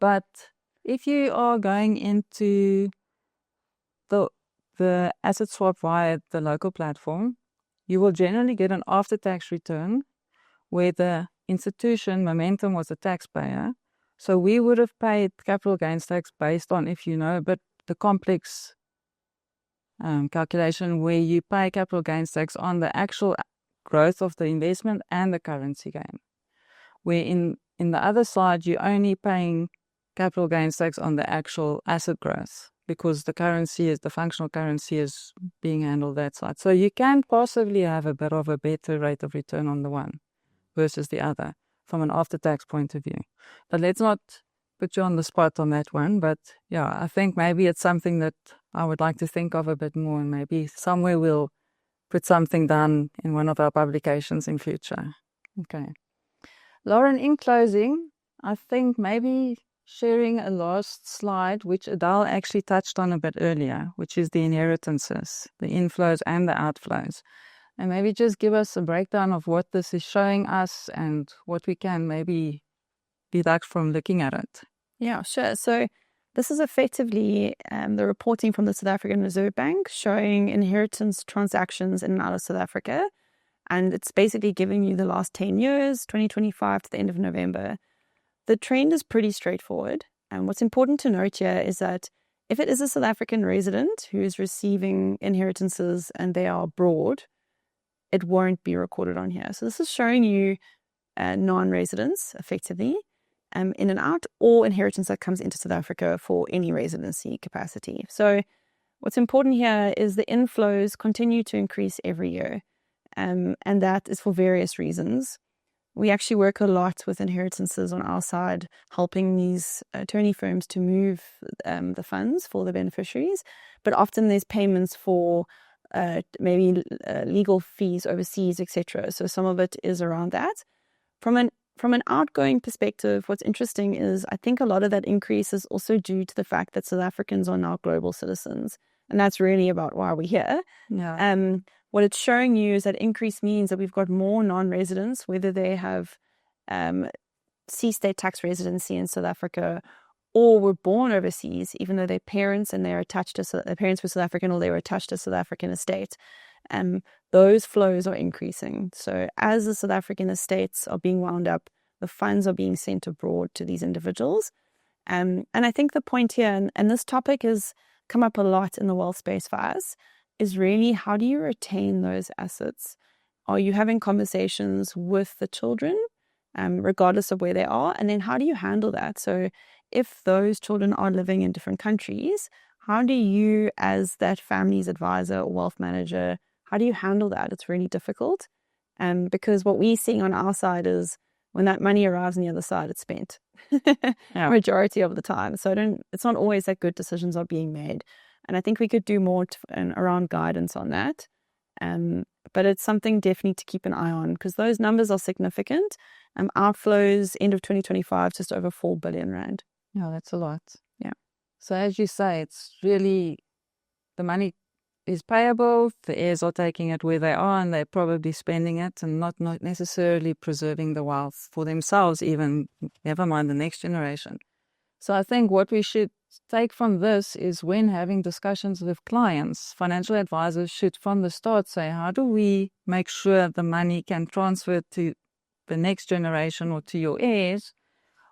But if you are going into the asset swap via the local platform, you will generally get an after-tax return where the institution, Momentum, was a taxpayer. So we would have paid capital gains tax based on, if you know, but the complex calculation where you pay capital gains tax on the actual growth of the investment and the currency gain. Where in the other side, you're only paying capital gains tax on the actual asset growth, because the functional currency is being handled that side. So you can possibly have a bit of a better rate of return on the one versus the other from an after-tax point of view. But let's not put you on the spot on that one. But yeah, I think maybe it's something that I would like to think of a bit more, and maybe somewhere we'll put something down in one of our publications in future. Okay. Lauren, in closing, I think maybe sharing a last slide, which Adele actually touched on a bit earlier, which is the inheritances, the inflows and the outflows. And maybe just give us a breakdown of what this is showing us and what we can maybe deduct from looking at it. Yeah, sure. So this is effectively the reporting from the South African Reserve Bank showing inheritance transactions in and out of South Africa. And it's basically giving you the last 10 years, 2025 to the end of November. The trend is pretty straightforward. And what's important to note here is that if it is a South African resident who is receiving inheritances and they are abroad, it won't be recorded on here. So this is showing you non-residents, effectively, in and out, or inheritance that comes into South Africa for any residency capacity. So what's important here is the inflows continue to increase every year. And that is for various reasons. We actually work a lot with inheritances on our side, helping these attorney firms to move the funds for the beneficiaries. But often there's payments for maybe legal fees overseas, etc. So some of it is around that. From an outgoing perspective, what's interesting is I think a lot of that increase is also due to the fact that South Africans are now global citizens. And that's really about why we're here. Yeah. What it's showing you is that increase means that we've got more non-residents, whether they have C-state tax residency in South Africa or were born overseas, even though their parents and they're attached to their parents were South African or they were attached to South African estate. Those flows are increasing. So as the South African estates are being wound up, the funds are being sent abroad to these individuals. And I think the point here, and this topic has come up a lot in the wealth space for us, is really how do you retain those assets? Are you having conversations with the children, regardless of where they are? And then how do you handle that? So if those children are living in different countries, how do you, as that family's advisor or wealth manager, how do you handle that? It's really difficult. Because what we're seeing on our side is when that money arrives on the other side, it's spent. Majority of the time. So it's not always that good decisions are being made. And I think we could do more around guidance on that. But it's something definitely to keep an eye on because those numbers are significant. Outflows, end of 2025, just over 4 billion rand. Yeah, that's a lot. Yeah. So as you say, it's really the money is payable. The heirs are taking it where they are and they're probably spending it and not necessarily preserving the wealth for themselves, even, never mind the next generation. So I think what we should take from this is when having discussions with clients, financial advisors should from the start say, how do we make sure the money can transfer to the next generation or to your heirs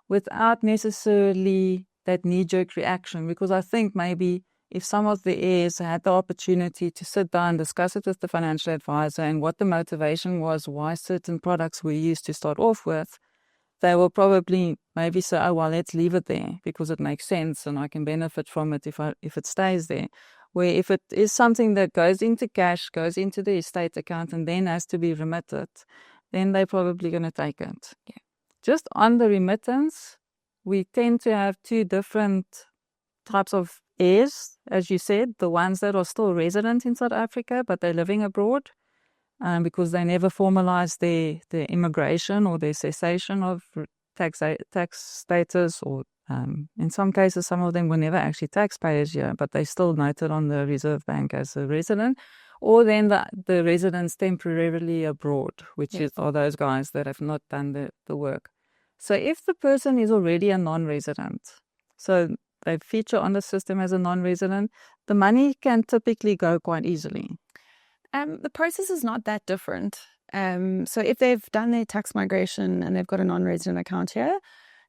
without necessarily that knee-jerk reaction. Because I think maybe if some of the heirs had the opportunity to sit down, discuss it with the financial advisor and what the motivation was, why certain products were used to start off with, they will probably maybe say, oh, well, let's leave it there because it makes sense and I can benefit from it if it stays there. Where if it is something that goes into cash, goes into the estate account and then has to be remitted, then they're probably going to take it. Yeah. Just on the remittance, we tend to have two different types of heirs, as you said, the ones that are still resident in South Africa, but they're living abroad because they never formalized their immigration or their cessation of tax status, or in some cases, some of them were never actually taxpayers here, but they still noted on the Reserve Bank as a resident, or then the residents temporarily abroad, which are those guys that have not done the work. So if the person is already a non-resident, so they feature on the system as a non-resident, the money can typically go quite easily. The process is not that different. So if they've done their tax migration and they've got a non-resident account here,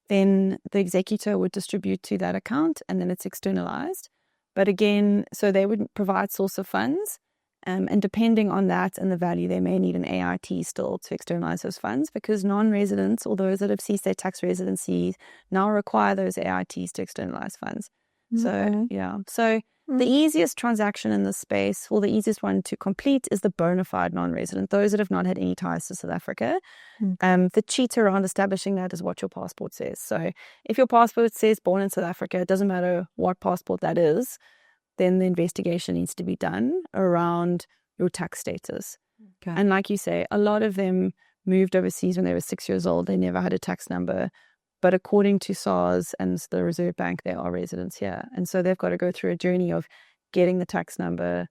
then the executor would distribute to that account and then it's externalized. But again, so they would provide source of funds, and depending on that and the value, they may need an AIT still to externalize those funds, because non-residents or those that have ceased their tax residency now require those AITs to externalize funds. So, yeah. So the easiest transaction in this space, or the easiest one to complete, is the bona fide non-resident, those that have not had any ties to South Africa. The cheat around establishing that is what your passport says. So if your passport says born in South Africa, it doesn't matter what passport that is, then the investigation needs to be done around your tax status. Okay. And like you say, a lot of them moved overseas when they were 6 years old. They never had a tax number. But according to SARS and the Reserve Bank, they are residents here. And so they've got to go through a journey of getting the tax number,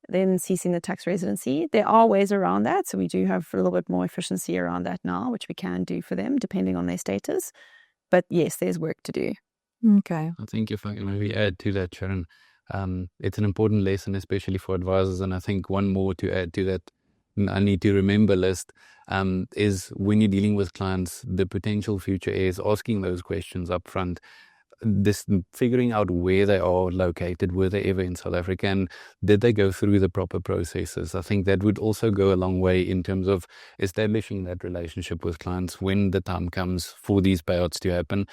then ceasing the tax residency. There are ways around that. So we do have a little bit more efficiency around that now, which we can do for them depending on their status. But yes, there's work to do. Okay. I think if I can maybe add to that, Sharon, it's an important lesson, especially for advisors. And I think one more to add to that I need to remember list is when you're dealing with clients, the potential future heirs, asking those questions up front, this figuring out where they are located, were they ever in South Africa, and did they go through the proper processes. I think that would also go a long way in terms of establishing that relationship with clients when the time comes for these payouts to happen.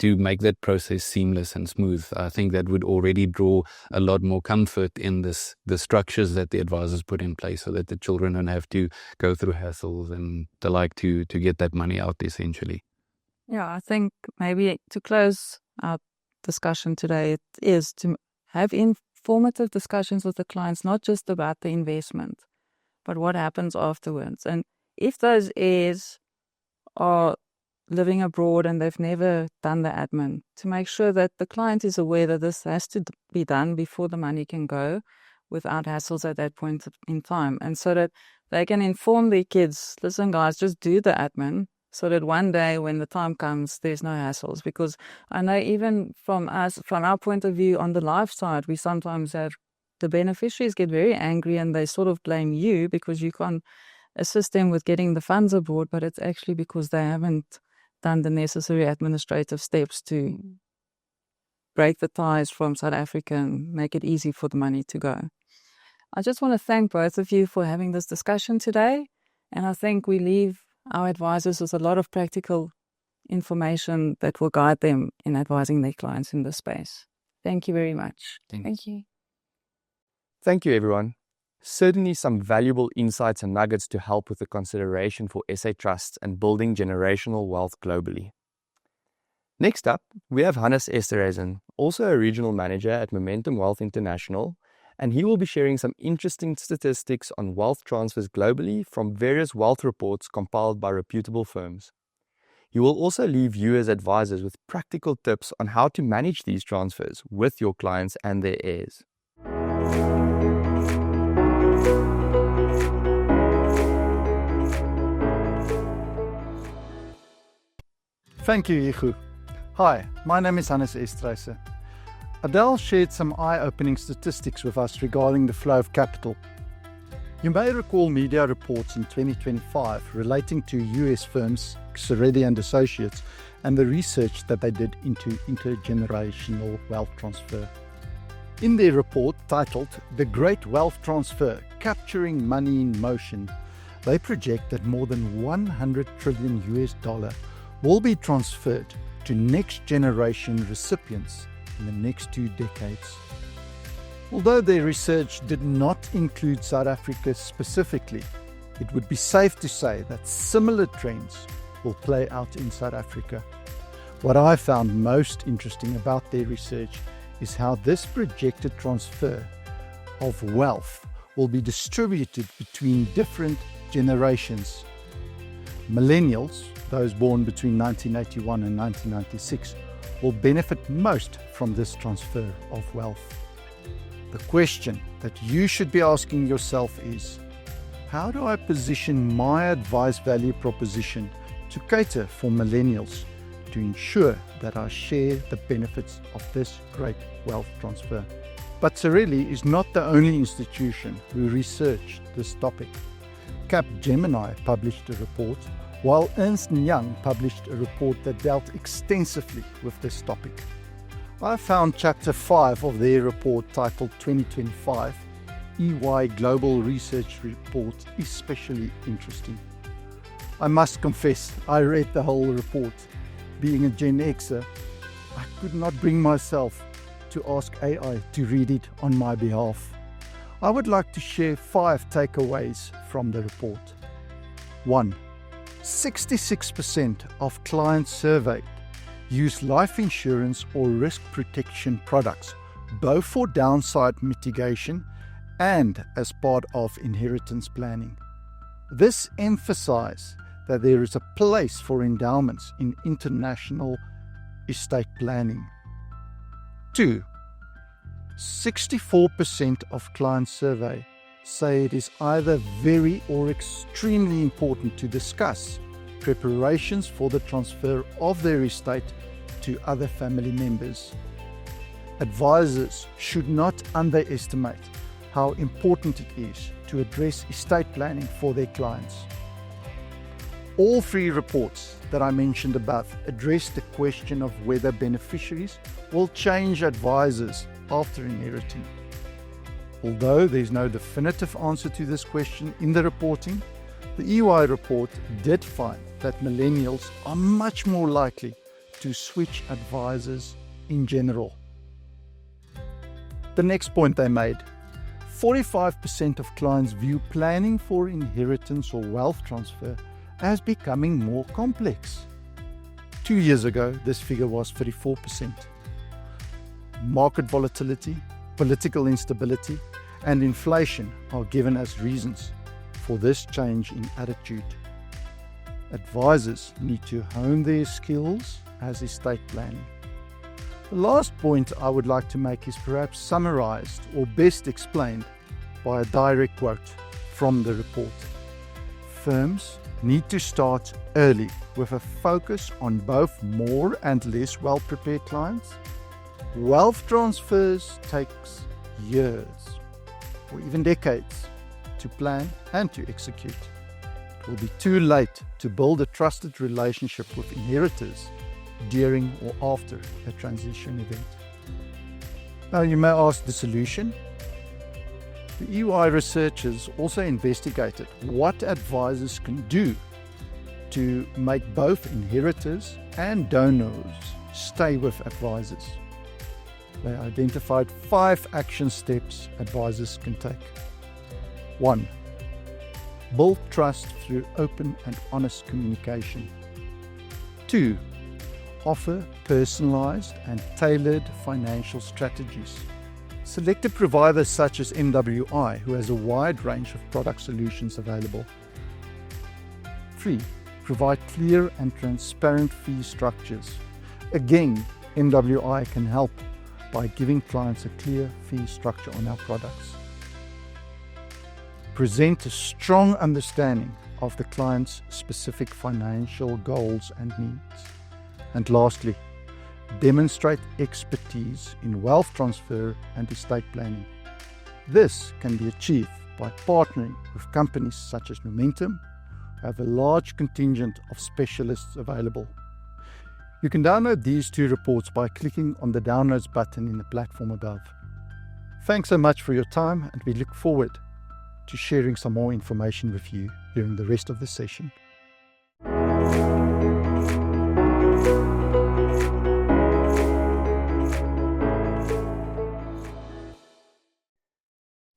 To make that process seamless and smooth. I think that would already draw a lot more comfort in the structures that the advisors put in place, so that the children don't have to go through hassles and the like to get that money out, essentially. Yeah, I think maybe to close our discussion today, it is to have informative discussions with the clients, not just about the investment, but what happens afterwards. And if those heirs are living abroad and they've never done the admin, to make sure that the client is aware that this has to be done before the money can go without hassles at that point in time. And so that they can inform their kids, listen guys, just do the admin, so that one day when the time comes, there's no hassles. Because I know even from our point of view on the life side, we sometimes have the beneficiaries get very angry and they sort of blame you because you can't assist them with getting the funds abroad, but it's actually because they haven't done the necessary administrative steps to break the ties from South Africa and make it easy for the money to go. I just want to thank both of you for having this discussion today. And I think we leave our advisors with a lot of practical information that will guide them in advising their clients in this space. Thank you very much. Thank you. Thank you, everyone. Certainly some valuable insights and nuggets to help with the consideration for SA trusts and building generational wealth globally. Next up, we have Hannes Esterhuizen, also a regional manager at Momentum Wealth International, and he will be sharing some interesting statistics on wealth transfers globally from various wealth reports compiled by reputable firms. He will also leave you as advisors with practical tips on how to manage these transfers with your clients and their heirs. Thank you, Yichu. Hi, my name is Hannes Esterhuizen. Adele shared some eye-opening statistics with us regarding the flow of capital. You may recall media reports in 2025 relating to US firms Xeredi and Associates and the research that they did into intergenerational wealth transfer. In their report titled The Great Wealth Transfer, Capturing Money in Motion, they project that more than $100 trillion will be transferred to next generation recipients in the next 2 decades. Although their research did not include South Africa specifically, it would be safe to say that similar trends will play out in South Africa. What I found most interesting about their research is how this projected transfer of wealth will be distributed between different generations. Millennials, those born between 1981 and 1996, will benefit most from this transfer of wealth. The question that you should be asking yourself is, how do I position my advice value proposition to cater for millennials to ensure that I share the benefits of this great wealth transfer? But Xeredi is not the only institution who researched this topic. Capgemini published a report, while Ernst & Young published a report that dealt extensively with this topic. I found Chapter 5 of their report titled 2025 EY Global Research Report especially interesting. I must confess, I read the whole report. Being a Gen Xer, I could not bring myself to ask AI to read it on my behalf. I would like to share 5 takeaways from the report. 1. 66% of clients surveyed use life insurance or risk protection products, both for downside mitigation and as part of inheritance planning. This emphasizes that there is a place for endowments in international estate planning. 2. 64% of clients surveyed say it is either very or extremely important to discuss preparations for the transfer of their estate to other family members. Advisors should not underestimate how important it is to address estate planning for their clients. All 3 reports that I mentioned above address the question of whether beneficiaries will change advisors after inheriting. Although there's no definitive answer to this question in the reporting, the EY report did find that millennials are much more likely to switch advisors in general. The next point they made, 45% of clients view planning for inheritance or wealth transfer as becoming more complex. 2 years ago, this figure was 34%. Market volatility, political instability, and inflation are given as reasons for this change in attitude. Advisors need to hone their skills as estate planning. The last point I would like to make is perhaps summarized or best explained by a direct quote from the report. Firms need to start early with a focus on both more and less well-prepared clients. Wealth transfers takes years or even decades to plan and to execute. It will be too late to build a trusted relationship with inheritors during or after a transition event. Now you may ask the solution. The EY researchers also investigated what advisors can do to make both inheritors and donors stay with advisors. They identified 5 action steps advisors can take. 1. Build trust through open and honest communication. 2. Offer personalized and tailored financial strategies. Select a provider such as MWI, who has a wide range of product solutions available. 3. Provide clear and transparent fee structures. Again, MWI can help by giving clients a clear fee structure on our products. Present a strong understanding of the client's specific financial goals and needs. And lastly, demonstrate expertise in wealth transfer and estate planning. This can be achieved by partnering with companies such as Momentum, who have a large contingent of specialists available. You can download these 2 reports by clicking on the Downloads button in the platform above. Thanks so much for your time, and we look forward to sharing some more information with you during the rest of the session.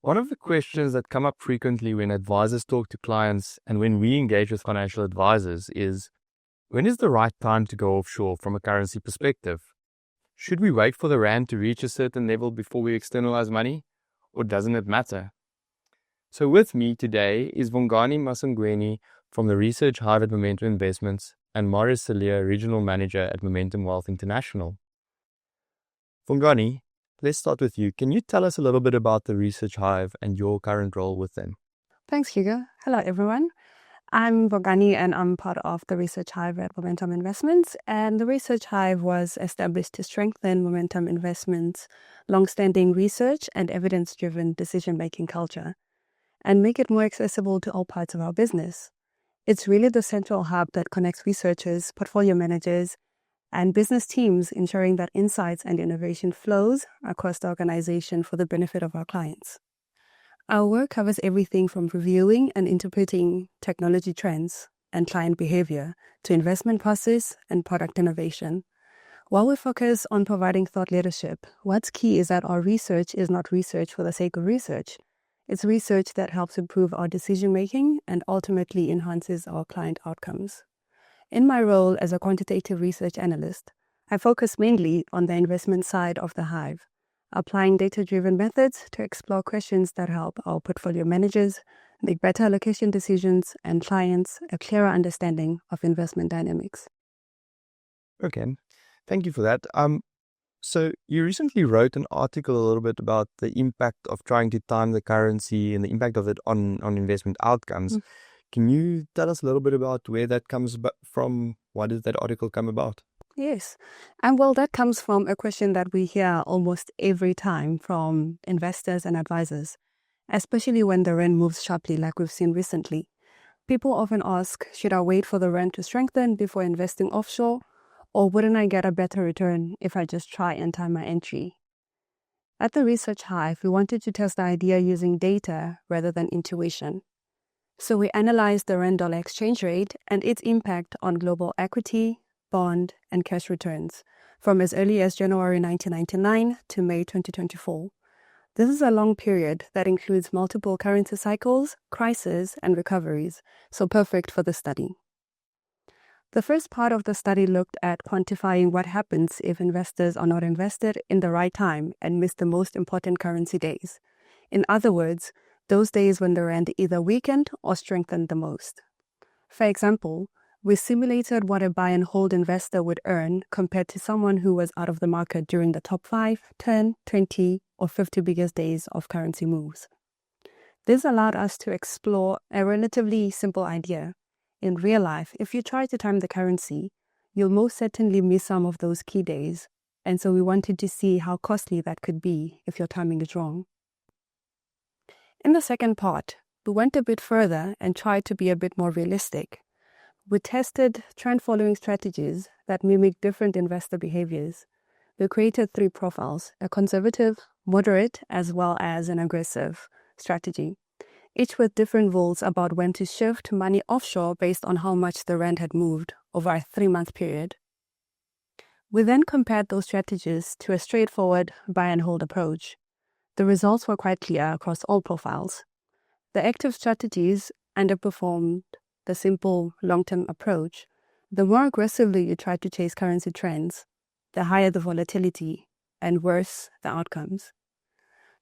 One of the questions that come up frequently when advisors talk to clients and when we engage with financial advisors is, when is the right time to go offshore from a currency perspective? Should we wait for the rand to reach a certain level before we externalize money, or doesn't it matter? So with me today is Vongani Masangweni from the Research Hive at Momentum Investments and Maurice Celia, Regional Manager at Momentum Wealth International. Vongani, let's start with you. Can you tell us a little bit about the Research Hive and your current role with them? Thanks, Hugo. Hello, everyone. I'm Vongani, and I'm part of the Research Hive at Momentum Investments. And the Research Hive was established to strengthen Momentum Investments' long-standing research and evidence-driven decision-making culture and make it more accessible to all parts of our business. It's really the central hub that connects researchers, portfolio managers, and business teams, ensuring that insights and innovation flows across the organization for the benefit of our clients. Our work covers everything from reviewing and interpreting technology trends and client behavior to investment process and product innovation. While we focus on providing thought leadership, what's key is that our research is not research for the sake of research. It's research that helps improve our decision-making and ultimately enhances our client outcomes. In my role as a quantitative research analyst, I focus mainly on the investment side of the hive, applying data-driven methods to explore questions that help our portfolio managers make better allocation decisions and clients a clearer understanding of investment dynamics. Okay, thank you for that. So you recently wrote an article a little bit about the impact of trying to time the currency and the impact of it on investment outcomes. Can you tell us a little bit about where that comes from? Why did that article come about? Yes. And well, that comes from a question that we hear almost every time from investors and advisors, especially when the rand moves sharply like we've seen recently. People often ask, should I wait for the rand to strengthen before investing offshore? Or wouldn't I get a better return if I just try and time my entry? At the Research Hive, we wanted to test the idea using data rather than intuition. So we analyzed the rand-dollar exchange rate and its impact on global equity, bond, and cash returns from as early as January 1999 to May 2024. This is a long period that includes multiple currency cycles, crises, and recoveries, so perfect for the study. The first part of the study looked at quantifying what happens if investors are not invested in the right time and miss the most important currency days. In other words, those days when the rand either weakened or strengthened the most. For example, we simulated what a buy and hold investor would earn compared to someone who was out of the market during the top 5, 10, 20, or 50 biggest days of currency moves. This allowed us to explore a relatively simple idea. In real life, if you try to time the currency, you'll most certainly miss some of those key days, and so we wanted to see how costly that could be if your timing is wrong. In the second part, we went a bit further and tried to be a bit more realistic. We tested trend-following strategies that mimic different investor behaviors. We created 3 profiles, a conservative, moderate, as well as an aggressive strategy, each with different rules about when to shift money offshore based on how much the rand had moved over a 3-month period. We then compared those strategies to a straightforward buy and hold approach. The results were quite clear across all profiles. The active strategies underperformed the simple long-term approach. The more aggressively you try to chase currency trends, the higher the volatility and worse the outcomes.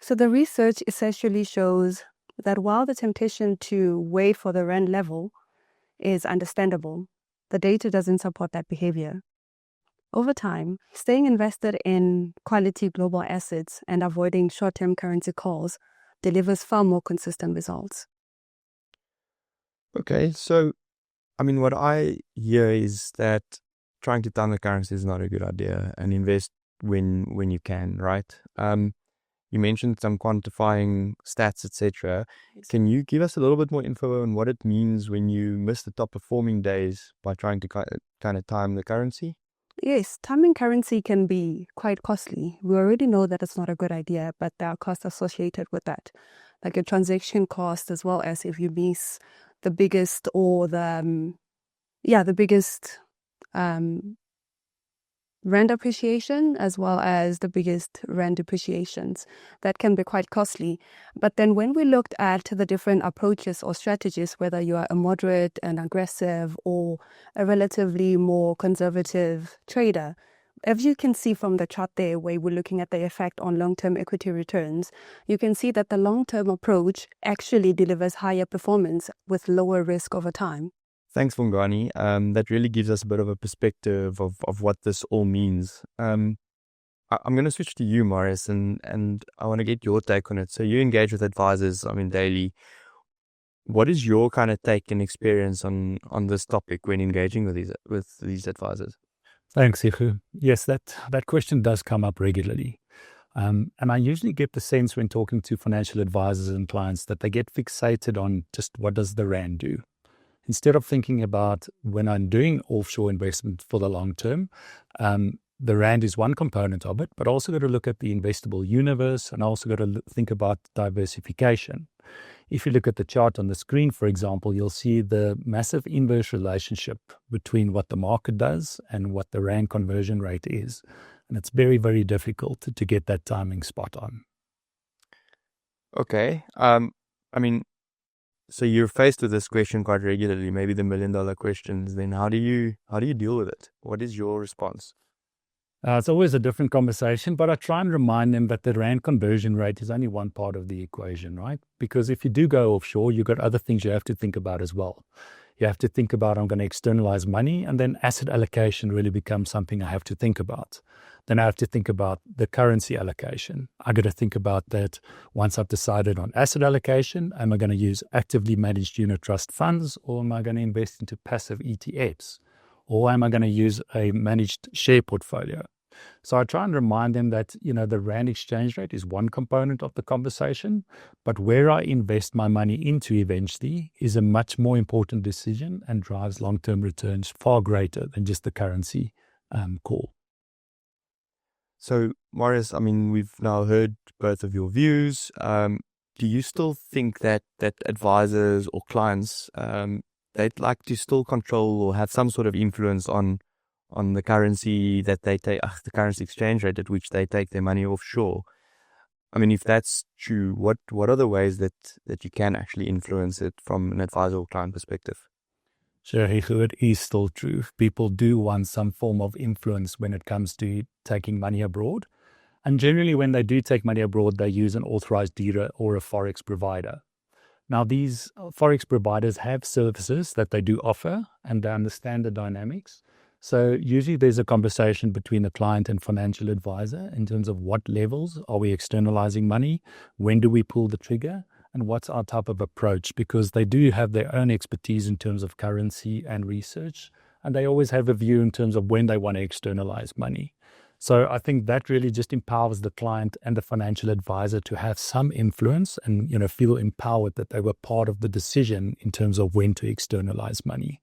So the research essentially shows that while the temptation to wait for the rand level is understandable, the data doesn't support that behavior. Over time, staying invested in quality global assets and avoiding short-term currency calls delivers far more consistent results. Okay, so, what I hear is that trying to time the currency is not a good idea and invest when you can, right? You mentioned some quantifying stats, etc. Can you give us a little bit more info on what it means when you miss the top performing days by trying to kind of time the currency? Yes, timing currency can be quite costly. We already know that it's not a good idea, but there are costs associated with that, like a transaction cost, as well as if you miss the biggest or the biggest rand appreciation, as well as the biggest rand depreciations. That can be quite costly. But then when we looked at the different approaches or strategies, whether you are a moderate and aggressive or a relatively more conservative trader, as you can see from the chart there, where we're looking at the effect on long-term equity returns, you can see that the long-term approach actually delivers higher performance with lower risk over time. Thanks, Bongani. That really gives us a bit of a perspective of what this all means. I'm going to switch to you, Morris, and I want to get your take on it. So you engage with advisors, daily. What is your kind of take and experience on this topic when engaging with these advisors? Thanks, Ihu. Yes, that question does come up regularly. And I usually get the sense when talking to financial advisors and clients that they get fixated on just what does the rand do. Instead of thinking about when I'm doing offshore investment for the long term, the rand is one component of it, but also got to look at the investable universe and also got to think about diversification. If you look at the chart on the screen, for example, you'll see the massive inverse relationship between what the market does and what the rand conversion rate is. And it's very, very difficult to get that timing spot on. Okay. So you're faced with this question quite regularly, maybe the $1 million questions. Then how do you deal with it? What is your response? It's always a different conversation, but I try and remind them that the rand conversion rate is only one part of the equation, right? Because if you do go offshore, you've got other things you have to think about as well. You have to think about, I'm going to externalize money, and then asset allocation really becomes something I have to think about. Then I have to think about the currency allocation. I got to think about that once I've decided on asset allocation. Am I going to use actively managed unit trust funds, or am I going to invest into passive ETFs? Or am I going to use a managed share portfolio? So I try and remind them that, the rand exchange rate is one component of the conversation, but where I invest my money into eventually is a much more important decision and drives long-term returns far greater than just the currency call. So, Morris, we've now heard both of your views. Do you still think that advisors or clients, they'd like to still control or have some sort of influence on the currency that they take, the currency exchange rate at which they take their money offshore? If that's true, what are the ways that you can actually influence it from an advisor or client perspective? Sure, it is still true. People do want some form of influence when it comes to taking money abroad. And generally, when they do take money abroad, they use an authorized dealer or a forex provider. Now, these forex providers have services that they do offer, and they understand the dynamics. So usually there's a conversation between the client and financial advisor in terms of what levels are we externalizing money, when do we pull the trigger, and what's our type of approach, because they do have their own expertise in terms of currency and research, and they always have a view in terms of when they want to externalize money. So I think that really just empowers the client and the financial advisor to have some influence and, feel empowered that they were part of the decision in terms of when to externalize money.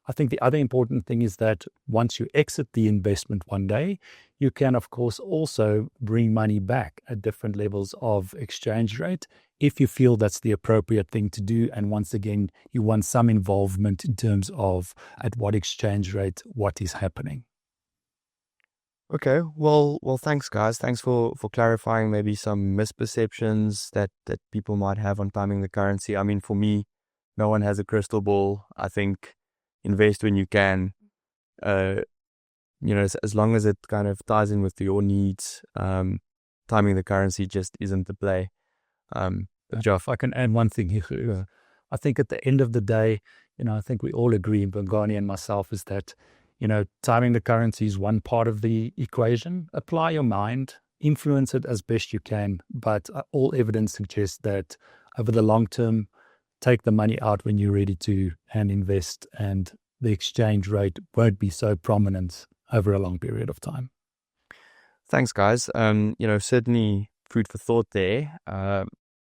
I think the other important thing is that once you exit the investment one day, you can, of course, also bring money back at different levels of exchange rate if you feel that's the appropriate thing to do. And once again, you want some involvement in terms of at what exchange rate, what is happening. Okay, well, thanks, guys. Thanks for clarifying maybe some misperceptions that people might have on timing the currency. For me, no one has a crystal ball. I think invest when you can. As long as it kind of ties in with your needs, timing the currency just isn't the play. If I can add one thing here, I think at the end of the day, I think we all agree, Bongani and myself, is that timing the currency is one part of the equation. Apply your mind, influence it as best you can, but all evidence suggests that over the long term, take the money out when you're ready to and invest, and the exchange rate won't be so prominent over a long period of time. Thanks, guys. Certainly food for thought there.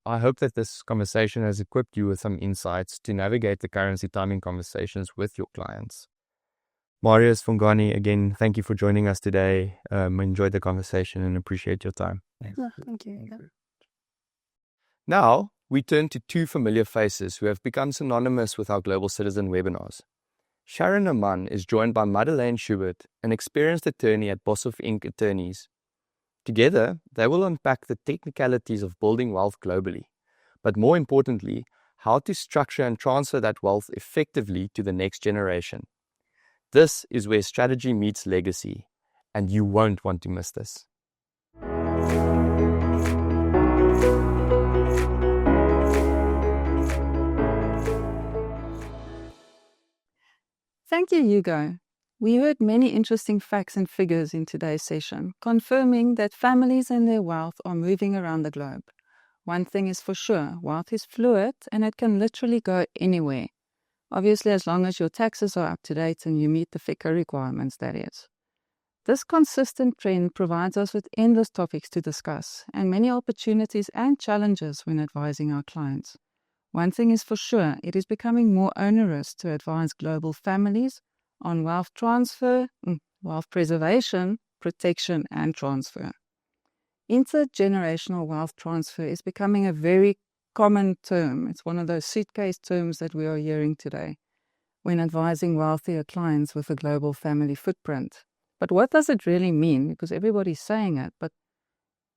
I hope that this conversation has equipped you with some insights to navigate the currency timing conversations with your clients. Marius Fungani, again, thank you for joining us today. Enjoyed the conversation and appreciate your time. Thank you. Now, we turn to two familiar faces who have become synonymous with our Global Citizen webinars. Sharon Aman is joined by Madeleine Schubert, an experienced attorney at Boshoff Inc. Attorneys. Together, they will unpack the technicalities of building wealth globally, but more importantly, how to structure and transfer that wealth effectively to the next generation. This is where strategy meets legacy, and you won't want to miss this. Thank you, Hugo. We heard many interesting facts and figures in today's session, confirming that families and their wealth are moving around the globe. One thing is for sure, wealth is fluid and it can literally go anywhere. Obviously, as long as your taxes are up to date and you meet the FICA requirements, that is. This consistent trend provides us with endless topics to discuss and many opportunities and challenges when advising our clients. One thing is for sure, it is becoming more onerous to advise global families on wealth transfer, wealth preservation, protection, and transfer. Intergenerational wealth transfer is becoming a very common term. It's one of those suitcase terms that we are hearing today when advising wealthier clients with a global family footprint. But what does it really mean? Because everybody's saying it. But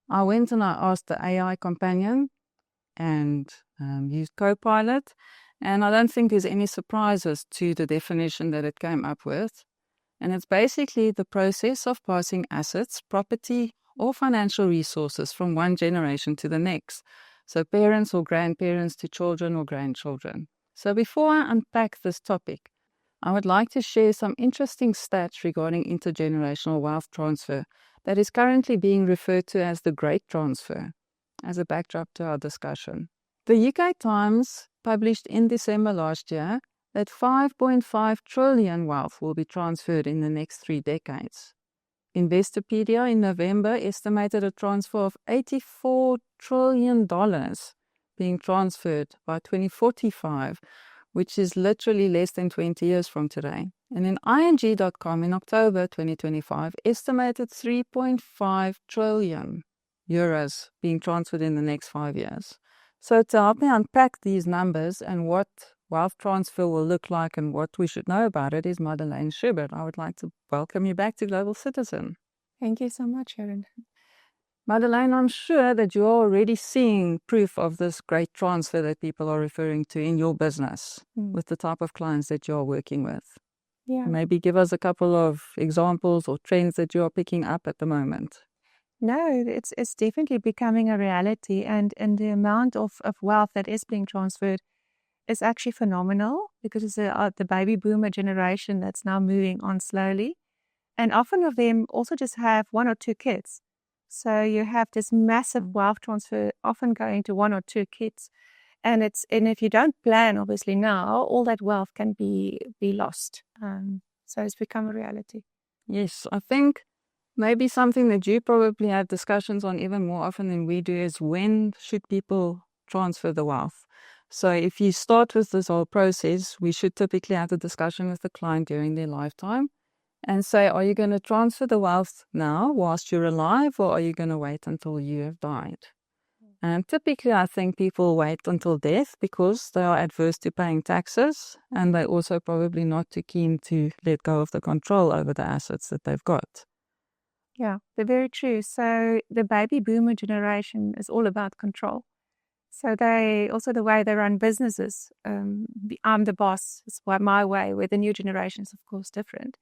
I went and I asked the AI companion and used Copilot, and I don't think there's any surprises to the definition that it came up with. And it's basically the process of passing assets, property, or financial resources from one generation to the next. So parents or grandparents to children or grandchildren. So before I unpack this topic, I would like to share some interesting stats regarding intergenerational wealth transfer that is currently being referred to as the Great Transfer, as a backdrop to our discussion. The UK Times published in December last year that 5.5 trillion wealth will be transferred in the next 3 decades. Investopedia in November estimated a transfer of $84 trillion being transferred by 2045, which is literally less than 20 years from today. And in ING.com in October 2025 estimated 3.5 trillion euros being transferred in the next 5 years. So to help me unpack these numbers and what wealth transfer will look like and what we should know about it is Madeleine Schubert. I would like to welcome you back to Global Citizen. Thank you so much, Sharon. Madeleine, I'm sure that you're already seeing proof of this great transfer that people are referring to in your business with the type of clients that you're working with. Yeah. Maybe give us a couple of examples or trends that you're picking up at the moment. No, it's definitely becoming a reality, and the amount of wealth that is being transferred is actually phenomenal because it's the baby boomer generation that's now moving on slowly. And often of them also just have 1 or 2 kids. So you have this massive wealth transfer often going to 1 or 2 kids. And if you don't plan, obviously now, all that wealth can be lost. So it's become a reality. Yes, I think maybe something that you probably have discussions on even more often than we do is when should people transfer the wealth? So if you start with this whole process, we should typically have a discussion with the client during their lifetime and say, are you going to transfer the wealth now whilst you're alive, or are you going to wait until you have died? And typically, I think people wait until death because they are adverse to paying taxes and they're also probably not too keen to let go of the control over the assets that they've got. Yeah, they're very true. So the baby boomer generation is all about control. So they also the way they run businesses. I'm the boss. It's my way. Where the new generation is, of course, different.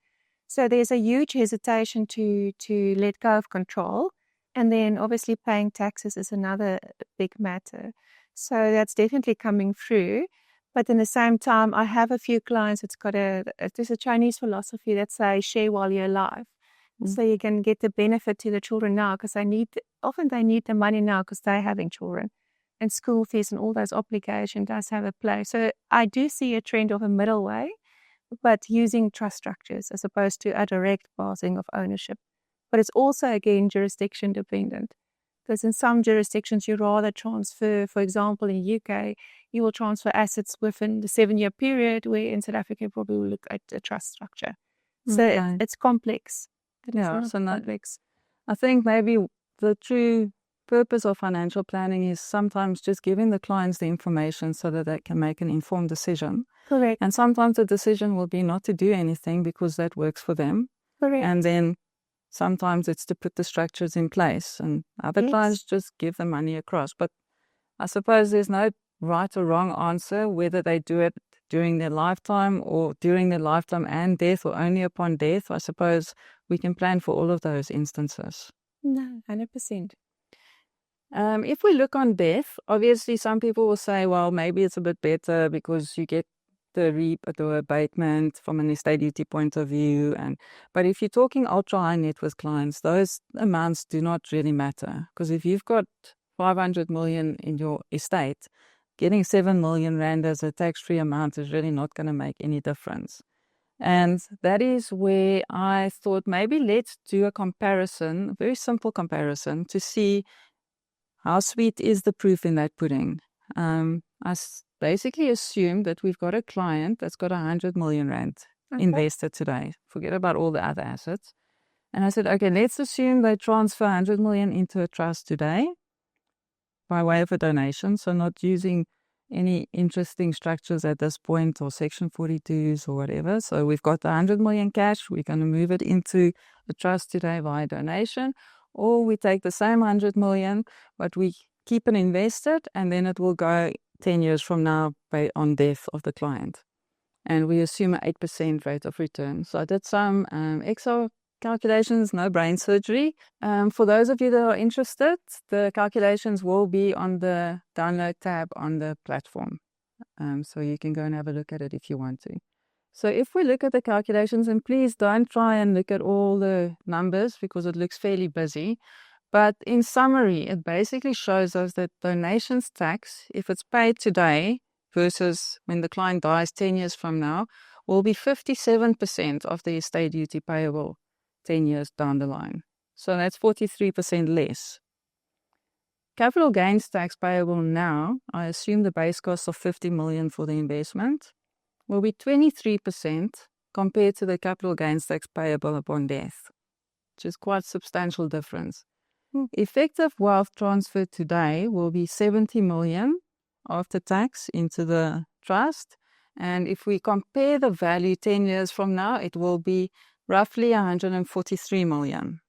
So there's a huge hesitation to let go of control, and then obviously paying taxes is another big matter. So that's definitely coming through. But in the same time, I have a few clients. There's a Chinese philosophy that says share while you're alive. So you can get the benefit to the children now because they need the money now because they're having children, and school fees and all those obligations does have a play. So I do see a trend of a middle way, but using trust structures as opposed to a direct passing of ownership. But it's also, again, jurisdiction dependent. Because in some jurisdictions, you rather transfer, for example, in UK, you will transfer assets within the 7-year period, where in South Africa, you probably will look at a trust structure. So Okay. it's complex. Yeah, so complex. I think maybe the true purpose of financial planning is sometimes just giving the clients the information so that they can make an informed decision. Correct. And sometimes the decision will be not to do anything because that works for them. Correct. And then sometimes it's to put the structures in place, and other clients just give the money across. But I suppose there's no right or wrong answer, whether they do it during their lifetime or during their lifetime and death or only upon death. I suppose we can plan for all of those instances. No, 100%. If we look on death, obviously some people will say, well, maybe it's a bit better because you get the abatement from an estate duty point of view. But if you're talking ultra high net worth clients, those amounts do not really matter, because if you've got 500 million in your estate, getting 7 million rand as a tax-free amount is really not going to make any difference. And that is where I thought maybe let's do a comparison, a very simple comparison, to see how sweet is the proof in that pudding. I basically assume that we've got a client that's got 100 million rand invested today. Forget about all the other assets. And I said, okay, let's assume they transfer 100 million into a trust today by way of a donation. So not using any interesting structures at this point or Section 42s or whatever. So we've got the 100 million cash. We're going to move it into the trust today via donation. Or we take the same 100 million, but we keep it invested, and then it will go 10 years from now on death of the client. And we assume an 8% rate of return. So I did some Excel calculations, no brain surgery. For those of you that are interested, the calculations will be on the download tab on the platform. So you can go and have a look at it if you want to. So if we look at the calculations, and please don't try and look at all the numbers because it looks fairly busy. But in summary, it basically shows us that donations tax, if it's paid today versus when the client dies 10 years from now, will be 57% of the estate duty payable 10 years down the line. So that's 43% less. Capital gains tax payable now, I assume the base cost of 50 million for the investment, will be 23% compared to the capital gains tax payable upon death, which is quite a substantial difference. Effective wealth transfer today will be 70 million after tax into the trust. And if we compare the value 10 years from now, it will be roughly 143 million.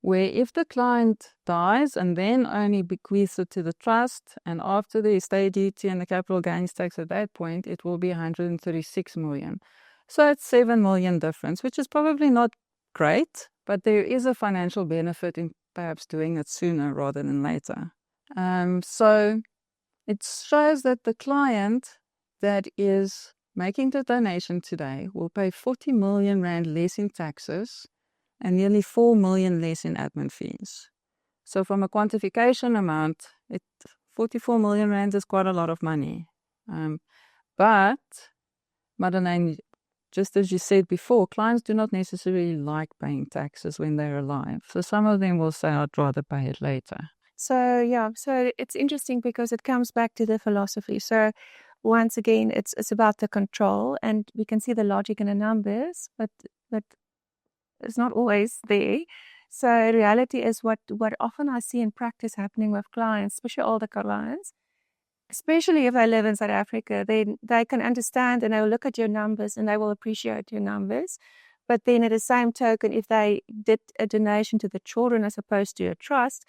Where if the client dies and then only bequeaths it to the trust, and after the estate duty and the capital gains tax at that point, it will be 136 million. So it's 7 million difference, which is probably not great, but there is a financial benefit in perhaps doing it sooner rather than later. So it shows that the client that is making the donation today will pay 40 million rand less in taxes and nearly 4 million less in admin fees. So from a quantification amount, 44 million rand is quite a lot of money. But, Madeleine, just as you said before, clients do not necessarily like paying taxes when they're alive. So some of them will say, I'd rather pay it later. So it's interesting because it comes back to the philosophy. So once again, it's about the control, and we can see the logic in the numbers, but it's not always there. So reality is what often I see in practice happening with clients, especially older clients, especially if they live in South Africa, they can understand and they will look at your numbers and they will appreciate your numbers. But then at the same token, if they did a donation to the children as opposed to a trust,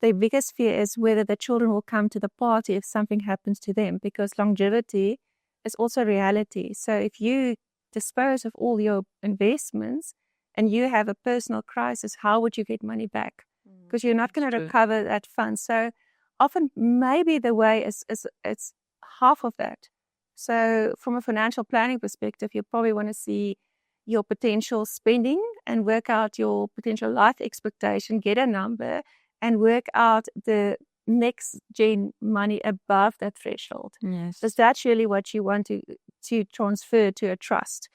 their biggest fear is whether the children will come to the party if something happens to them, because longevity is also reality. So if you dispose of all your investments and you have a personal crisis, how would you get money back? Because you're not going to recover that fund. So often maybe the way is it's half of that. So from a financial planning perspective, you probably want to see your potential spending and work out your potential life expectation, get a number, and work out the next gen money above that threshold. Yes. Because that's really what you want to transfer to a trust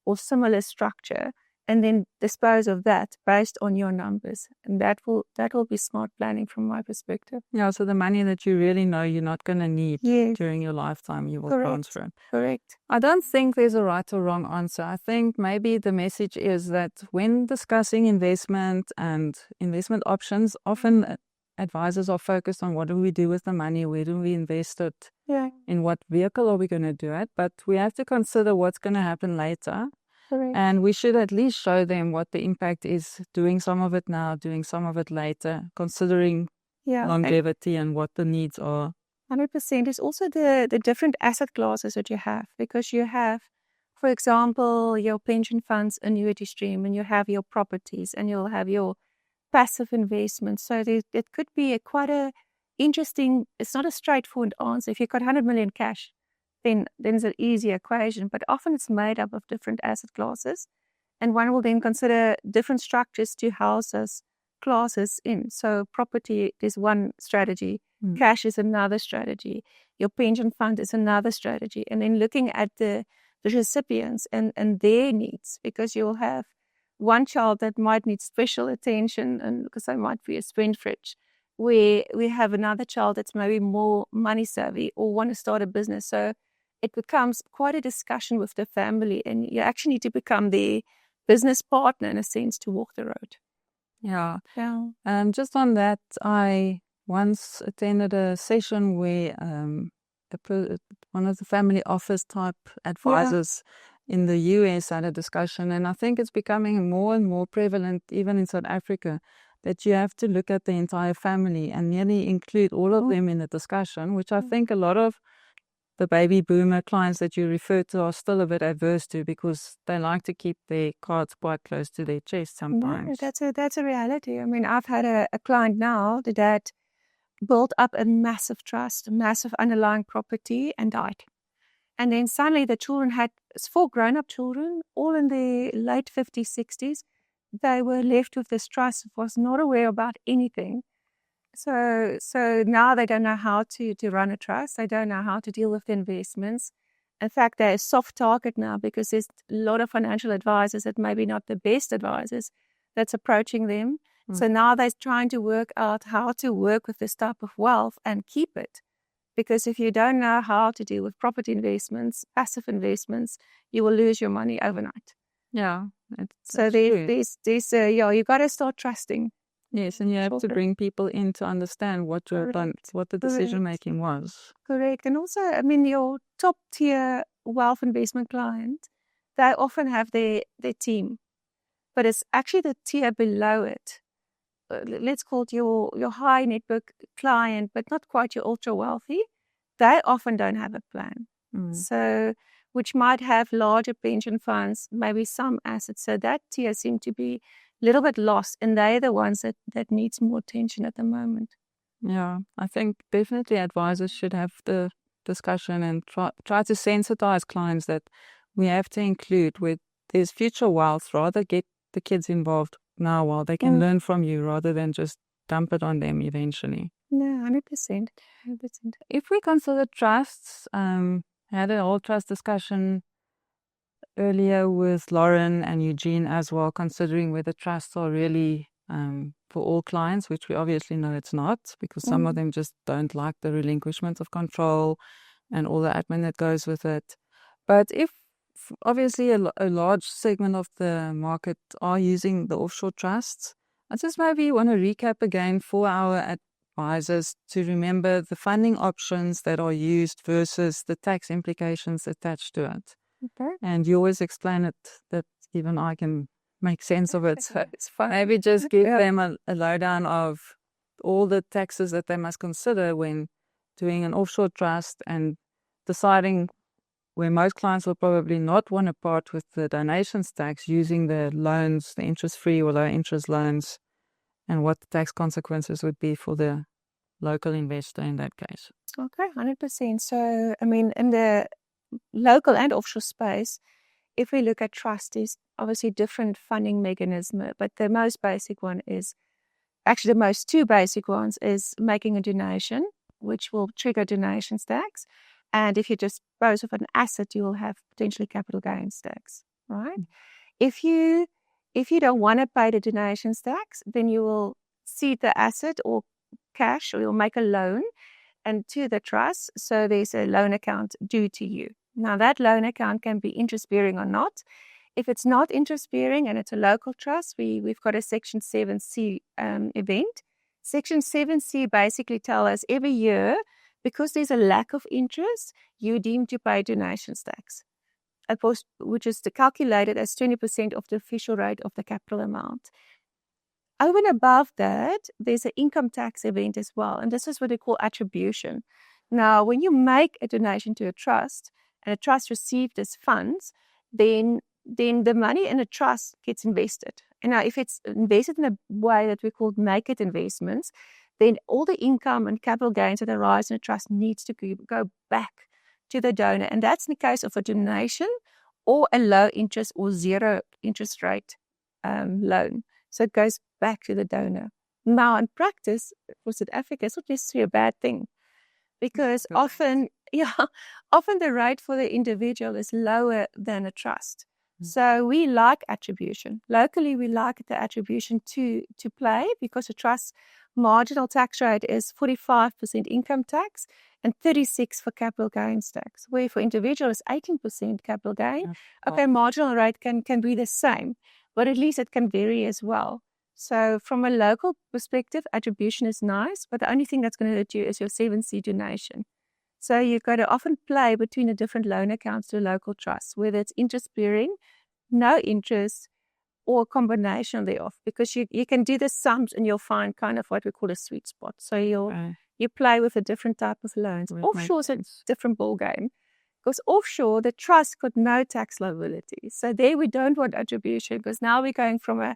or similar structure. and then dispose of that based on your numbers. And that will be smart planning from my perspective. Yeah, so the money that you really know you're not going to need Yes. during your lifetime, you will Correct. transfer it. Correct. I don't think there's a right or wrong answer. I think maybe the message is that when discussing investment and investment options, often advisors are focused on what do we do with the money, where do we invest it, Yeah. in what vehicle are we going to do it, but we have to consider what's going to happen later. Correct. And we should at least show them what the impact is, doing some of it now, doing some of it later, considering longevity and what the needs are. 100% is also the different asset classes that you have, because you have, for example, your pension funds annuity stream, and you have your properties, and you'll have your passive investments. So it could be quite a interesting, it's not a straightforward answer. If you've got 100 million cash, then it's an easy equation, but often it's made up of different asset classes, and one will then consider different structures to house those classes in. So property is one strategy, cash is another strategy, your pension fund is another strategy, and then looking at the recipients and their needs, because you'll have one child that might need special attention, and because they might be a spendthrift, where we have another child that's maybe more money savvy or want to start a business. So it becomes quite a discussion with the family, and you actually need to become the business partner in a sense to walk the road. Yeah. Yeah. Just on that, I once attended a session where one of the family office type advisors in the US had a discussion, and I think it's becoming more and more prevalent even in South Africa, that you have to look at the entire family and nearly include all of them in the discussion, which I think a lot of the baby boomer clients that you refer to are still a bit averse to, because they like to keep their cards quite close to their chest sometimes. No, that's a reality. I mean, I've had a client now, the dad built up a massive trust, a massive underlying property, and died. And then suddenly the children had 4 grown-up children, all in their late 50s, 60s. They were left with this trust, was not aware about anything. So now they don't know how to run a trust. They don't know how to deal with the investments. In fact, they're a soft target now, because there's a lot of financial advisors that maybe not the best advisors that's approaching them. So now they're trying to work out how to work with this type of wealth and keep it. Because if you don't know how to deal with property investments, passive investments, you will lose your money overnight. Yeah. So you got to start trusting. Yes, and you have to bring people in to understand what the decision making was. Correct. And also, I mean, your top tier wealth investment client, they often have their team, but it's actually the tier below it. Let's call it your high network client, but not quite your ultra wealthy. They often don't have a plan. So, which might have larger pension funds, maybe some assets. So that tier seem to be a little bit lost, and they're the ones that needs more attention at the moment. Yeah, I think definitely advisors should have the discussion and try to sensitize clients that we have to include with there's future wealth. Rather get the kids involved now while they can learn from you, rather than just dump it on them eventually. No, 100%. If we consider trusts, had a whole trust discussion earlier with Lauren and Eugene as well, considering whether trusts are really for all clients, which we obviously know it's not, because some of them just don't like the relinquishment of control and all the admin that goes with it. But if obviously a large segment of the market are using the offshore trusts, I just maybe want to recap again for our advisors to remember the funding options that are used versus the tax implications attached to it. Okay. And you always explain it that even I can make sense of it. So it's fine. Maybe just give them a lowdown of all the taxes that they must consider when doing an offshore trust, and deciding where most clients will probably not want to part with the donations tax, using the loans, the interest-free or low-interest loans, and what the tax consequences would be for the local investor in that case. Okay, 100%. So, I mean, in the local and offshore space, if we look at trust, is obviously different funding mechanism, but the most basic one is, actually the most two basic ones is making a donation, which will trigger donations tax. And if you dispose of an asset, you will have potentially capital gains tax, right? If you If you don't want to pay the donations tax, then you will cede the asset or cash, or you'll make a loan and to the trust. So there's a loan account due to you. Now that loan account can be interest bearing or not. If it's not interest bearing and it's a local trust, we've got a Section 7C event. Section 7C basically tells us every year, because there's a lack of interest, you're deemed to pay donations tax, which is calculated as 20% of the official rate of the capital amount. Over and above that, there's an income tax event as well, and this is what they call attribution. Now, when you make a donation to a trust, and a trust receives this funds, then the money in a trust gets invested. And now, if it's invested in a way that we call naked investments, then all the income and capital gains that arise in a trust needs to go back to the donor. And that's in the case of a donation or a low interest or zero interest rate loan. So it goes back to the donor. Now, in practice, for South Africa, it's not necessarily a bad thing, because often the rate for the individual is lower than a trust. So we like attribution. Locally, we like the attribution to play, because a trust marginal tax rate is 45% income tax and 36% for capital gains tax, where for individual it's 18% capital gain. Okay, marginal rate can be the same, but at least it can vary as well. So from a local perspective, attribution is nice, but the only thing that's going to hurt you is your 7C donation. So you've got to often play between the different loan accounts to local trusts, whether it's interest bearing, no interest, or a combination thereof, because you can do the sums and you'll find kind of what we call a sweet spot. So you play with a different type of loans. Offshore is a different ball game, because offshore the trust got no tax liability. So there we don't want attribution, because now we're going from a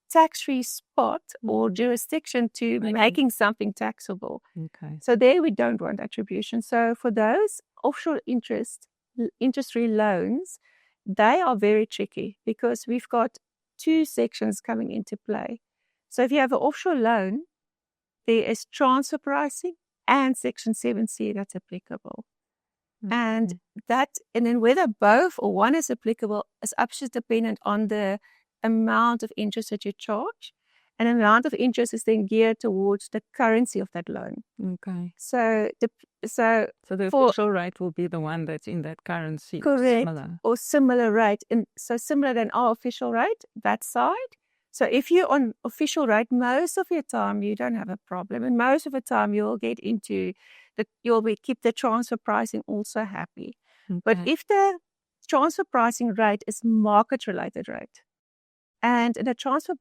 tax-free spot or jurisdiction to making something taxable. Okay. So there we don't want attribution. So for those offshore interest-free loans, they are very tricky, because we've got two sections coming into play. So if you have an offshore loan, there is transfer pricing and Section 7C that's applicable. And then whether both or one is applicable is absolutely dependent on the amount of interest that you charge, and the amount of interest is then geared towards the currency of that loan. Okay. So the official rate will be the one that's in that currency. Correct. Similar. Or similar rate. And so similar than our official rate, that side. So if you're on official rate, most of your time you don't have a problem. And most of the time you'll get into keep the transfer pricing also happy. Okay. But if the transfer pricing rate is market related rate, and in the transfer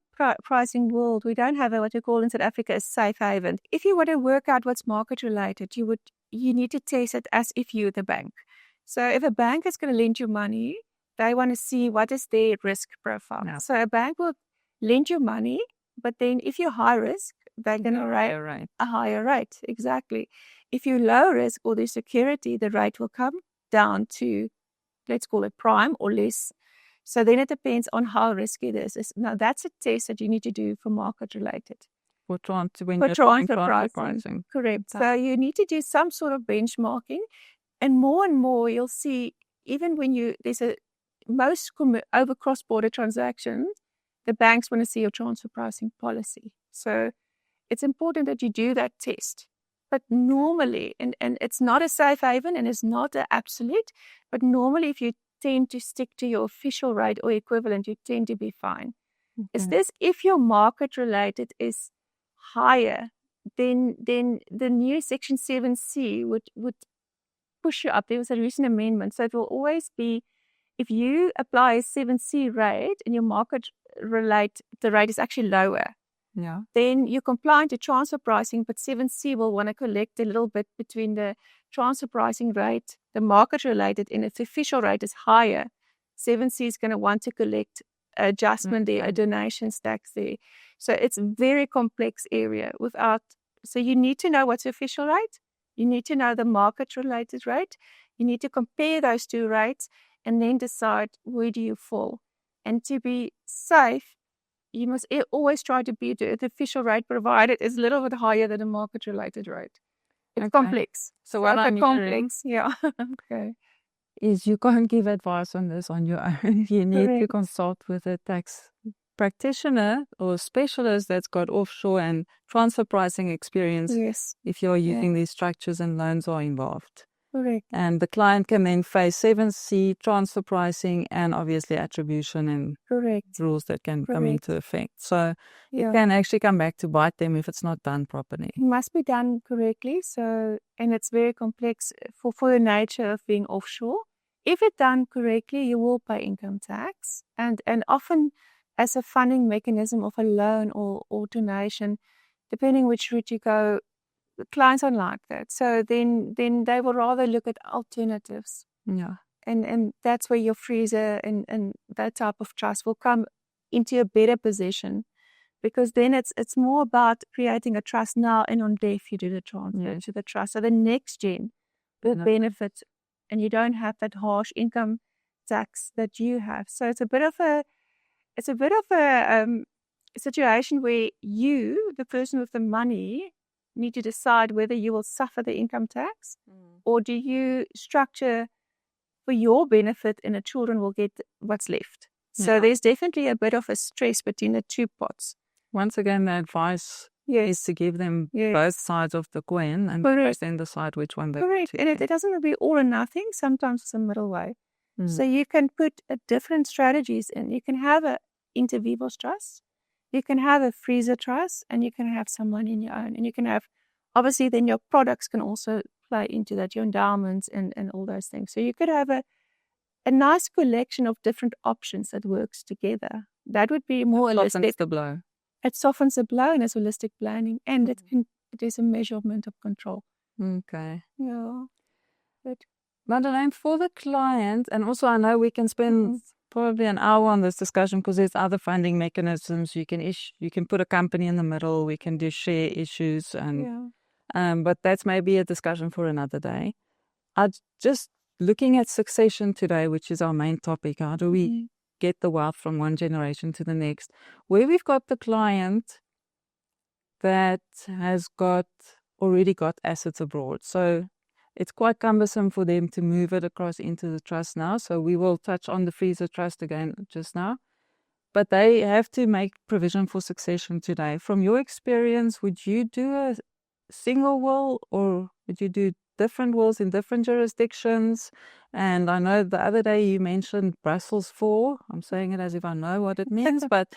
pricing world, we don't have what we call in South Africa a safe haven. If you want to work out what's market related, you need to test it as if you're the bank. So if a bank is going to lend you money, they want to see what is their risk profile. No. So a bank will lend you money, but then if you're high risk, they're going to rate a higher rate. Exactly. If you're low risk or there's security, the rate will come down to, let's call it prime or less. So then it depends on how risky this is. Now that's a test that you need to do for market related. For transfer pricing. Correct. So you need to do some sort of benchmarking, and more you'll see, even when most over cross-border transactions, the banks want to see your transfer pricing policy. So it's important that you do that test. But normally, and it's not a safe haven and it's not an absolute, but normally if you tend to stick to your official rate or equivalent, you tend to be fine. Mm-hmm. Is this if your market related is higher, then the new Section 7C would push you up. There was a recent amendment, so it will always be, if you apply a 7C rate and your market relate, the rate is actually lower. Yeah. Then you're compliant to transfer pricing, but 7C will want to collect a little bit between the transfer pricing rate, the market related, and if the official rate is higher, 7C is going to want to collect adjustment there, a donations tax there. So it's a very complex area so you need to know what's the official rate, you need to know the market related rate, you need to compare those two rates and then decide where do you fall. And to be safe, you must always try to be the official rate, provided it's a little bit higher than the market related rate. It's complex. So what I'm complex, is you can't give advice on this on your own. You need to consult with a tax practitioner or specialist that's got offshore and transfer pricing experience Yes. if you're using these structures and loans are involved. Correct. And the client can then face 7C, transfer pricing, and obviously attribution and Correct. rules that can come Correct. into effect. So Yeah. it can actually come back to bite them if it's not done properly. It must be done correctly. So, and it's very complex for the nature of being offshore. If it's done correctly, you will pay income tax, and often as a funding mechanism of a loan or donation, depending which route you go, the clients don't like that. So then they will rather look at alternatives. Yeah. And that's where your freezer and that type of trust will come into a better position, because then it's more about creating a trust now, and on death you do the transfer to the trust. So the next gen will benefit, and you don't have that harsh income tax that you have. So it's a bit of a situation where you, the person with the money, need to decide whether you will suffer the income tax or do you structure for your benefit and the children will get what's left. So there's definitely a bit of a stress between the two pots. Once again, the advice is to give them both sides of the coin and then decide which one they want to. And it doesn't be all or nothing. Sometimes it's a middle way. So you can put different strategies in. You can have a inter vivos trust, you can have a freezer trust, and you can have someone in your own. And you can have, obviously, then your products can also play into that, your endowments and all those things. So you could have a nice collection of different options that works together. That would be more holistic. Softens the blow. It softens the blow and it's holistic planning, and it is a measurement of control. Okay. Yeah. But Madeleine, for the client, and also I know we can spend probably an hour on this discussion because there's other funding mechanisms. You can put a company in the middle. We can do share issues, and but that's maybe a discussion for another day. Just looking at succession today, which is our main topic. How do we get the wealth from one generation to the next? Where we've got the client that has already got assets abroad, so it's quite cumbersome for them to move it across into the trust now. So we will touch on the freezer trust again just now. But they have to make provision for succession today. From your experience, would you do a single will or would you do different wills in different jurisdictions? And I know the other day you mentioned Brussels 4. I'm saying it as if I know what it means. But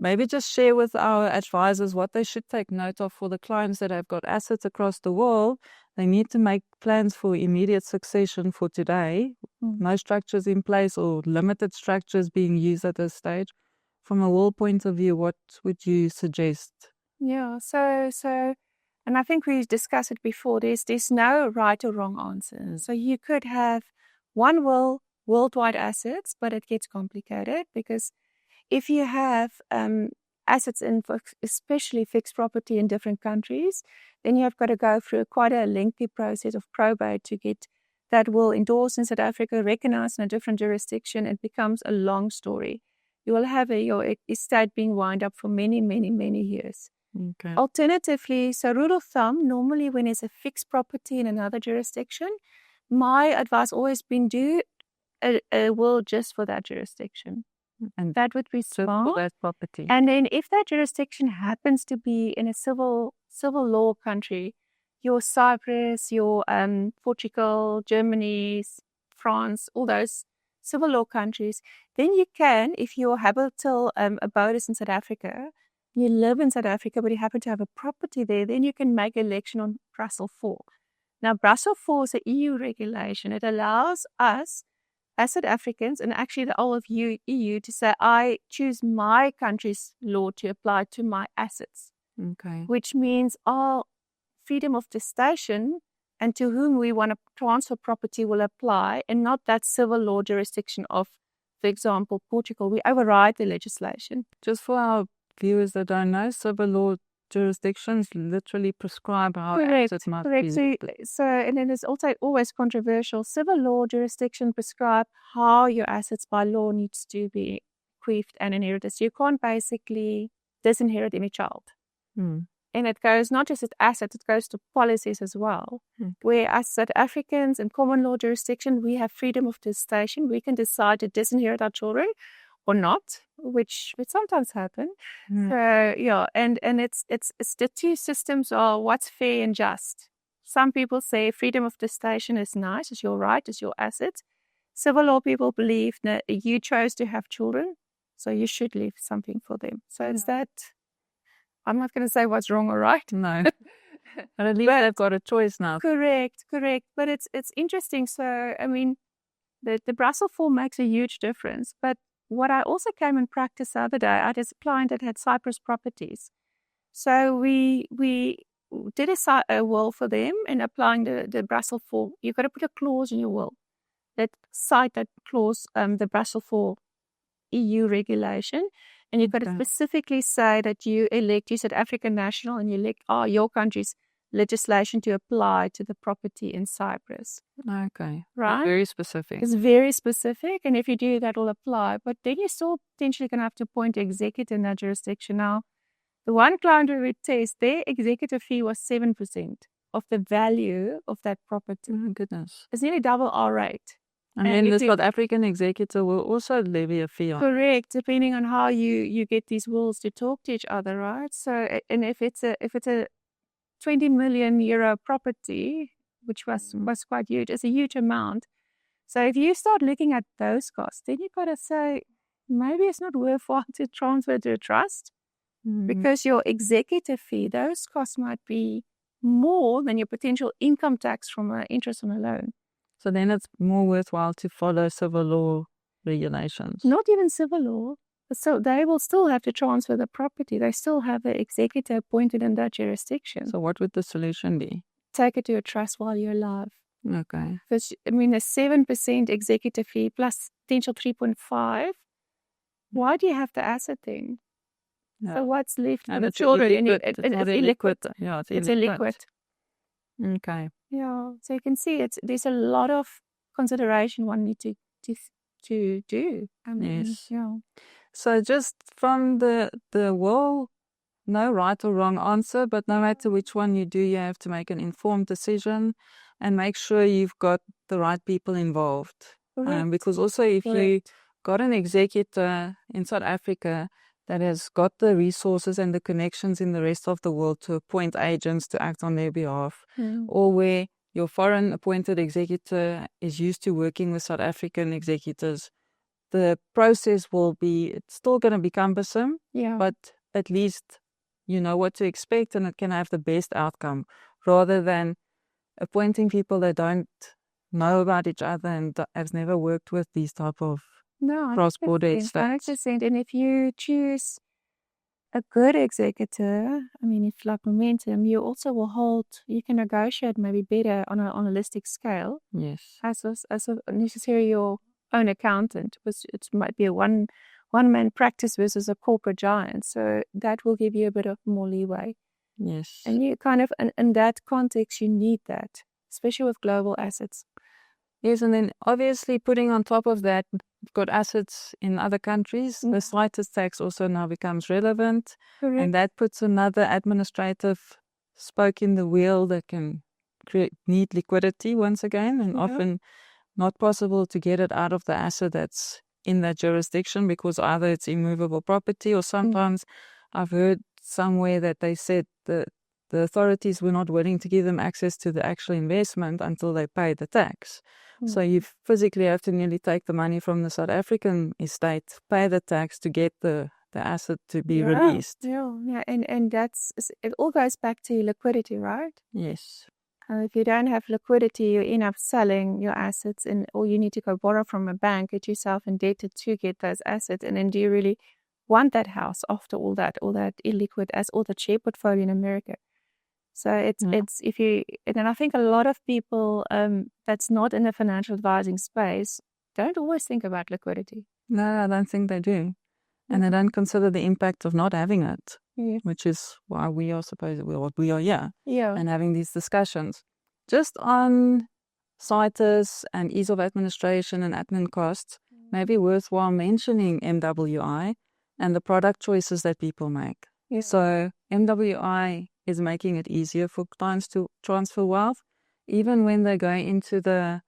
maybe just share with our advisors what they should take note of for the clients that have got assets across the world. They need to make plans for immediate succession for today. No structures in place or limited structures being used at this stage. From a will point of view, what would you suggest? Yeah, so and I think we discussed it before, there's no right or wrong answer. So you could have one will, worldwide assets, but it gets complicated because if you have assets in, especially fixed property in different countries, then you have got to go through quite a lengthy process of probate to get that will endorsed in South Africa, recognized in a different jurisdiction. It becomes a long story. You will have your estate being wound up for many, many, many years. Okay. Alternatively, so rule of thumb, normally when there's a fixed property in another jurisdiction, my advice always been do a will just for that jurisdiction. And that would be smart. For that property. And then if that jurisdiction happens to be in a civil law country, your Cyprus, your Portugal, Germany, France, all those civil law countries, then you can, if your habitual abode is in South Africa, you live in South Africa, but you happen to have a property there, then you can make election on Brussels 4. Now, Brussels 4 is an EU regulation. It allows us as South Africans, and actually the whole of EU, to say, I choose my country's law to apply to my assets. Okay. Which means our freedom of gestation and to whom we want to transfer property will apply, and not that civil law jurisdiction of, for example, Portugal. We override the legislation. Just for our viewers that don't know, civil law jurisdictions literally prescribe how assets must be. So, and then it's also always controversial. Civil law jurisdiction prescribe how your assets by law needs to be bequeathed and inherited. So you can't basically disinherit any child. And it goes not just at assets, it goes to policies as well. Where as South Africans in common law jurisdiction, we have freedom of gestation. We can decide to disinherit our children or not, which sometimes happen. Mm. So yeah, and it's the two systems are what's fair and just. Some people say freedom of gestation is nice, it's your right, it's your asset. Civil law people believe that you chose to have children, so you should leave something for them. So it's that. I'm not going to say what's wrong or right. No. But at least they've got a choice now. Correct. But it's interesting. So I mean, the Brussels form makes a huge difference. But what I also came and practiced the other day, I had a client that had Cyprus properties. So we did a will for them, and applying the Brussels form, you've got to put a clause in your will that cite that clause, the Brussels form EU regulation, and you've got to specifically say that you South African national and you elect your country's legislation to apply to the property in Cyprus. Okay. Right? Very specific. It's very specific, and if you do that, will apply. But then you're still potentially going to have to appoint an executor in that jurisdiction. Now, the one client we would test, their executive fee was 7% of the value of that property. Oh, goodness. It's nearly double our rate. And then the South African executor will also levy a fee on. Correct, depending on how you get these wills to talk to each other, right? So, and if it's a 20 million euro property, which was quite huge, it's a huge amount. So if you start looking at those costs, then you've got to say, maybe it's not worthwhile to transfer to a trust because your executive fee, those costs might be more than your potential income tax from interest on a loan. So then it's more worthwhile to follow civil law regulations. Not even civil law. So they will still have to transfer the property. They still have an executor appointed in that jurisdiction. So what would the solution be? Take it to a trust while you're alive. Okay. Because, I mean, a 7% executive fee plus potential 3.5. Why do you have the asset then? Yeah. So what's left for And the children? It's illiquid. Yeah, it's illiquid. Okay. Yeah. So you can see there's a lot of consideration one need to do. I mean, Yes. Yeah. So just from the will, no right or wrong answer, but no matter which one you do, you have to make an informed decision and make sure you've got the right people involved. Because also if you got an executor in South Africa that has got the resources and the connections in the rest of the world to appoint agents to act on their behalf, or where your foreign appointed executor is used to working with South African executors, the process it's still going to be cumbersome, but at least you know what to expect and it can have the best outcome, rather than appointing people that don't know about each other and have never worked with these type of cross-border estates. 100%. And if you choose a good executor, I mean, if like Momentum, you also will you can negotiate maybe better on a holistic scale. Yes. As necessarily your own accountant, because it might be a one-man practice versus a corporate giant. So that will give you a bit of more leeway. Yes. And you kind of, in that context, you need that, especially with global assets. Yes, and then obviously putting on top of that, we've got assets in other countries. The slightest tax also now becomes relevant. Correct. And that puts another administrative spoke in the wheel that can need liquidity once again, and often not possible to get it out of the asset that's in that jurisdiction, because either it's immovable property or sometimes I've heard somewhere that they said the authorities were not willing to give them access to the actual investment until they paid the tax. So you physically have to nearly take the money from the South African estate, pay the tax to get the asset to be released. Yeah. And it all goes back to liquidity, right? Yes. If you don't have liquidity, you end up selling your assets, or you need to go borrow from a bank, get yourself indebted to get those assets. And then do you really want that house after all that illiquid as all the share portfolio in America? So it's if you, and I think a lot of people that's not in the financial advising space don't always think about liquidity. No, I don't think they do. And they don't consider the impact of not having it, which is why we are here and having these discussions. Just on CITES and ease of administration and admin costs, maybe worthwhile mentioning MWI and the product choices that people make. So MWI is making it easier for clients to transfer wealth, even when they go into the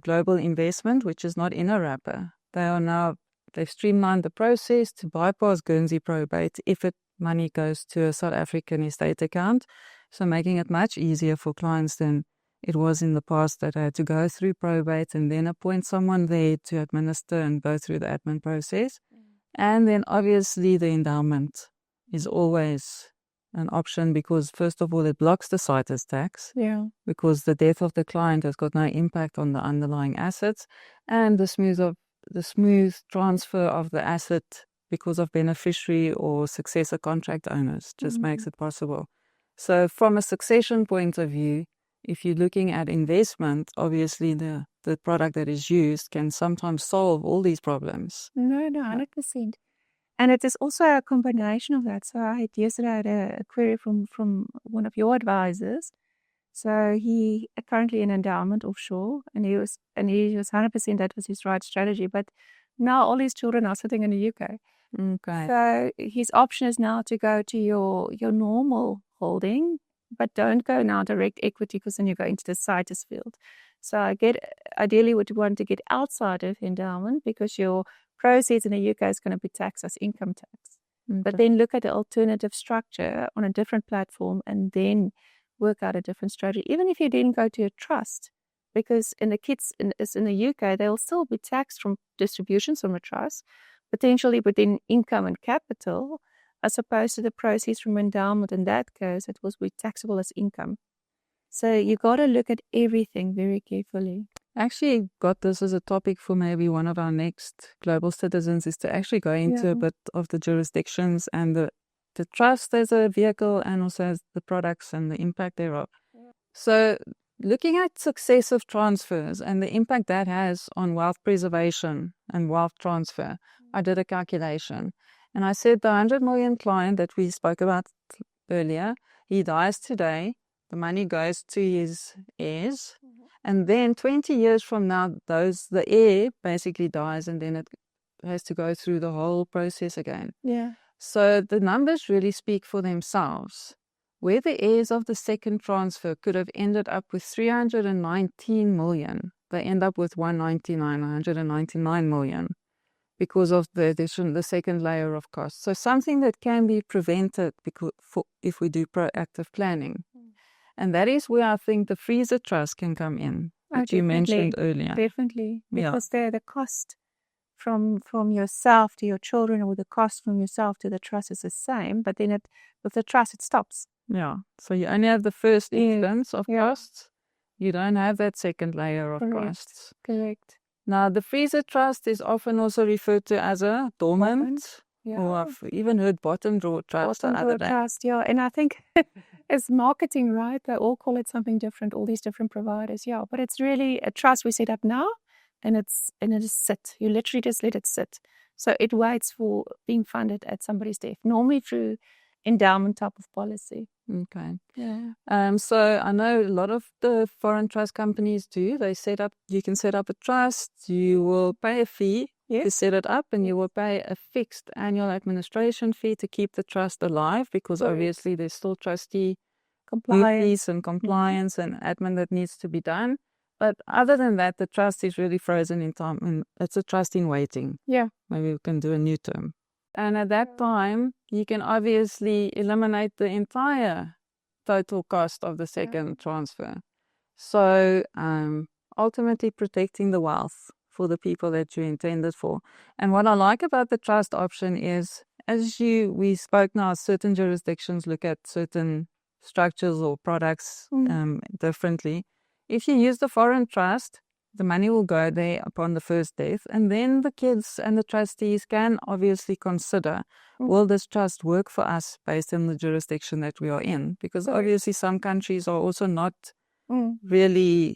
global investment, which is not in a wrapper. They are now they've streamlined the process to bypass Guernsey probate if money goes to a South African estate account. So making it much easier for clients than it was in the past that I had to go through probate and then appoint someone there to administer and go through the admin process. And then obviously the endowment is always an option because first of all, it blocks the citus tax because the death of the client has got no impact on the underlying assets, and the smooth transfer of the asset because of beneficiary or successor contract owners just makes it possible. So from a succession point of view, if you're looking at investment, obviously the product that is used can sometimes solve all these problems. No, 100%. And it is also a combination of that. So yesterday I had a query from one of your advisors. So he currently in endowment offshore, and he was 100% that was his right strategy. But now all his children are sitting in the UK. Okay. So his option is now to go to your normal holding, but don't go now direct equity because then you go into the citus field. So ideally would want to get outside of endowment because your proceeds in the UK is going to be taxed as income tax. But then look at the alternative structure on a different platform and then work out a different strategy. Even if you didn't go to a trust, because in the kids in the UK, they'll still be taxed from distributions from a trust, potentially within income and capital, as opposed to the proceeds from endowment. In that case, it will be taxable as income. So you got to look at everything very carefully. Actually got this as a topic for maybe one of our next Global Citizens, is to actually go into a bit of the jurisdictions and the trust as a vehicle and also as the products and the impact thereof. So looking at successive transfers and the impact that has on wealth preservation and wealth transfer, I did a calculation. And I said the 100 million client that we spoke about earlier, he dies today, the money goes to his heirs, and then 20 years from now, the heir basically dies, and then it has to go through the whole process again. Yeah. So the numbers really speak for themselves. Where the heirs of the second transfer could have ended up with 319 million, they end up with 199 million because of the second layer of costs. So something that can be prevented if we do proactive planning. And that is where I think the freezer trust can come in, that you mentioned earlier. Definitely, because they're the cost from yourself to your children, or the cost from yourself to the trust is the same, but then with the trust it stops. Yeah, so you only have the first instance of costs. You don't have that second layer of costs. Correct. Now, the freezer trust is often also referred to as a dormant, or I've even heard bottom drawer trust. Trust, and I think it's marketing, right? They all call it something different, all these different providers, but it's really a trust we set up now, and it is sit. You literally just let it sit. So it waits for being funded at somebody's death, normally through endowment type of policy. Okay. Yeah. So I know a lot of the foreign trust companies do. You can set up a trust, you will pay a fee to set it up, and you will pay a fixed annual administration fee to keep the trust alive, because obviously there's still trustee duties and compliance and admin that needs to be done. But other than that, the trust is really frozen in time, and it's a trust in waiting. Yeah. Maybe we can do a new term. And at that time, you can obviously eliminate the entire total cost of the second transfer. So ultimately protecting the wealth for the people that you intended for. And what I like about the trust option is, we spoke now, certain jurisdictions look at certain structures or products differently. If you use the foreign trust, the money will go there upon the first death, and then the kids and the trustees can obviously consider, will this trust work for us based on the jurisdiction that we are in? Because obviously some countries are also not really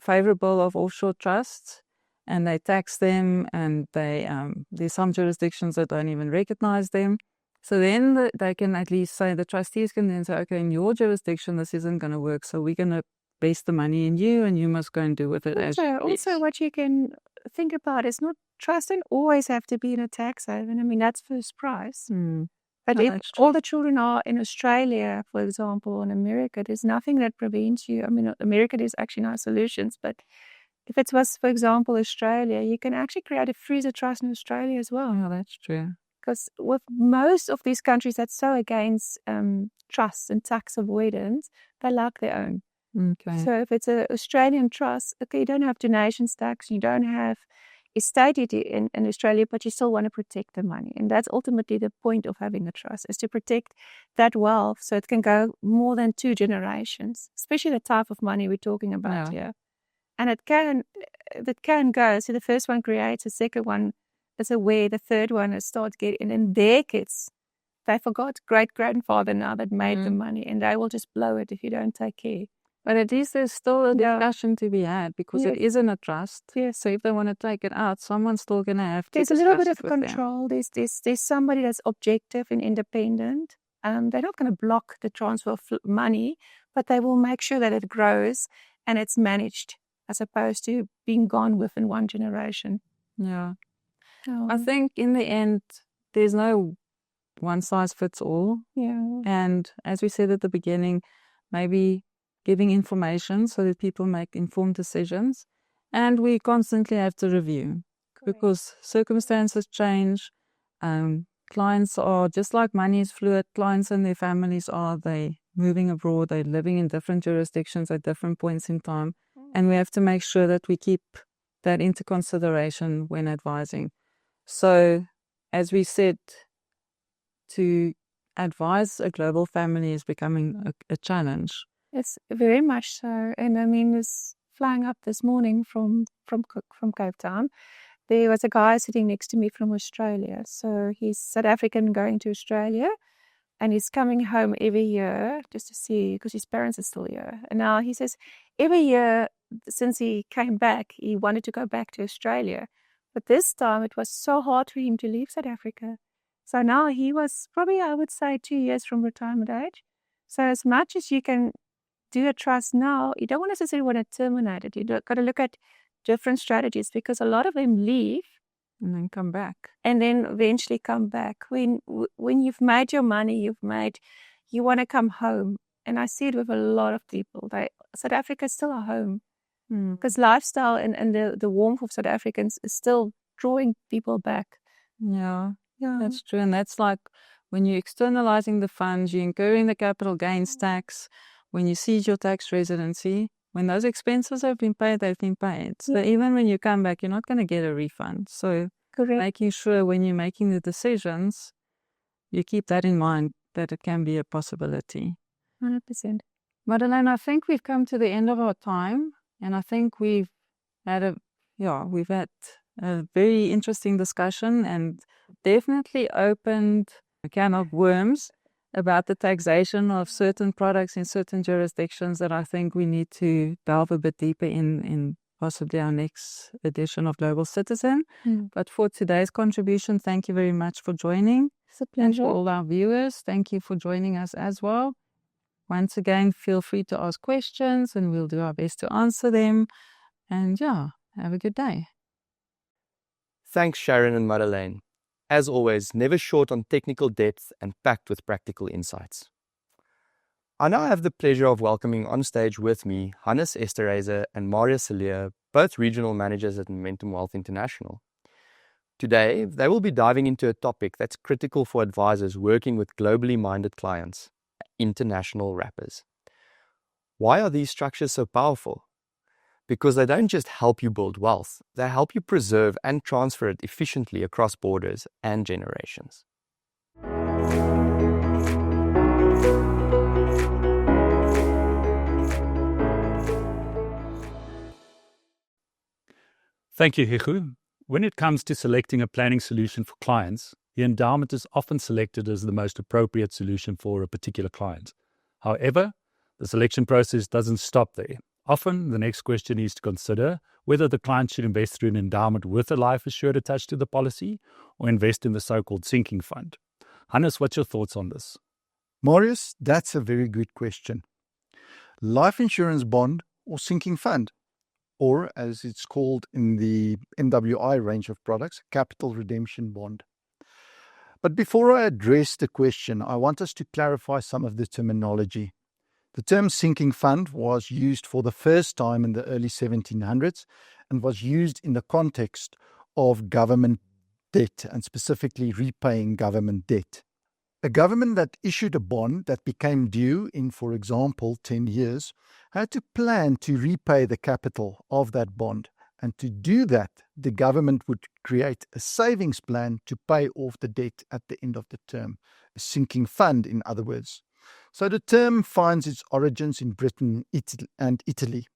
favorable of offshore trusts, and they tax them, and there's some jurisdictions that don't even recognize them. So then they can at least say, the trustees can then say, okay, in your jurisdiction, this isn't going to work, so we're going to base the money in you, and you must go and do with it as you please. Also, what you can think about is not trust don't always have to be in a tax haven. I mean, that's first price. But if all the children are in Australia, for example, or in America, there's nothing that prevents you. I mean, America, there's actually no solutions, but if it was, for example, Australia, you can actually create a freezer trust in Australia as well. Yeah, that's true. Because with most of these countries that's so against trust and tax avoidance, they like their own. Okay. So if it's an Australian trust, okay, you don't have donations tax, you don't have estate duty in Australia, but you still want to protect the money. And that's ultimately the point of having a trust, is to protect that wealth so it can go more than 2 generations, especially the type of money we're talking about here. And it can go. So the first one creates, the second one is aware, the third one starts getting, and their kids, they forgot great-grandfather now that made the money, and they will just blow it if you don't take care. But at least there's still a discussion to be had, because it isn't a trust. Yes. So if they want to take it out, someone's still going to have to There's a little bit of discuss it with control. There's somebody that's objective and independent. They're not going to block the transfer of money, but they will make sure that it grows and it's managed, as opposed to being gone within 1 generation. them. Yeah. I think in the end, there's no one size fits all. Yeah. And as we said at the beginning, maybe giving information so that people make informed decisions. And we constantly have to review, because circumstances change. Clients are, just like money is fluid, clients and their families are, they moving abroad, they're living in different jurisdictions at different points in time. And we have to make sure that we keep that into consideration when advising. So, as we said, to advise a global family is becoming a challenge. It's very much so. And I mean, this flying up this morning from Cape Town, there was a guy sitting next to me from Australia. So he's South African going to Australia, and he's coming home every year just to see, because his parents are still here. And now he says every year since he came back, he wanted to go back to Australia. But this time it was so hard for him to leave South Africa. So now he was probably, I would say, 2 years from retirement age. So as much as you can do a trust now, you don't necessarily want to terminate it. You've got to look at different strategies, because a lot of them leave and then come back, and then eventually come back. When you've made your money, you want to come home. And I see it with a lot of people. South Africa is still a home, because lifestyle and the warmth of South Africans is still drawing people back. Yeah, that's true. And that's like when you're externalizing the funds, you're incurring the capital gains tax. When you cease your tax residency, when those expenses have been paid, they've been paid. So even when you come back, you're not going to get a refund. So making sure when you're making the decisions, you keep that in mind, that it can be a possibility. 100%. Madeleine, I think we've come to the end of our time, and I think we've had a very interesting discussion, and definitely opened a can of worms about the taxation of certain products in certain jurisdictions that I think we need to delve a bit deeper in possibly our next edition of Global Citizen. But for today's contribution, thank you very much for joining. It's a pleasure. And for all our viewers, thank you for joining us as well. Once again, feel free to ask questions and we'll do our best to answer them. And have a good day. Thanks, Sharon and Madeleine. As always, never short on technical depth and packed with practical insights. I now have the pleasure of welcoming on stage with me Hannes Esterhazy and Maria Celia, both regional managers at Momentum Wealth International. Today, they will be diving into a topic that's critical for advisors working with globally minded clients, international wrappers. Why are these structures so powerful? Because they don't just help you build wealth, they help you preserve and transfer it efficiently across borders and generations. Thank you, Hichu. When it comes to selecting a planning solution for clients, the endowment is often selected as the most appropriate solution for a particular client. However, the selection process doesn't stop there. Often, the next question is to consider whether the client should invest through an endowment with a life assured attached to the policy or invest in the so-called sinking fund. Hannes, what's your thoughts on this? Marius, that's a very good question. Life insurance bond or sinking fund, or as it's called in the NWI range of products, capital redemption bond. But before I address the question, I want us to clarify some of the terminology. The term sinking fund was used for the first time in the early 1700s and was used in the context of government debt and specifically repaying government debt. A government that issued a bond that became due in, for example, 10 years, had to plan to repay the capital of that bond. And to do that, the government would create a savings plan to pay off the debt at the end of the term. A sinking fund, in other words. So the term finds its origins in Britain and Italy.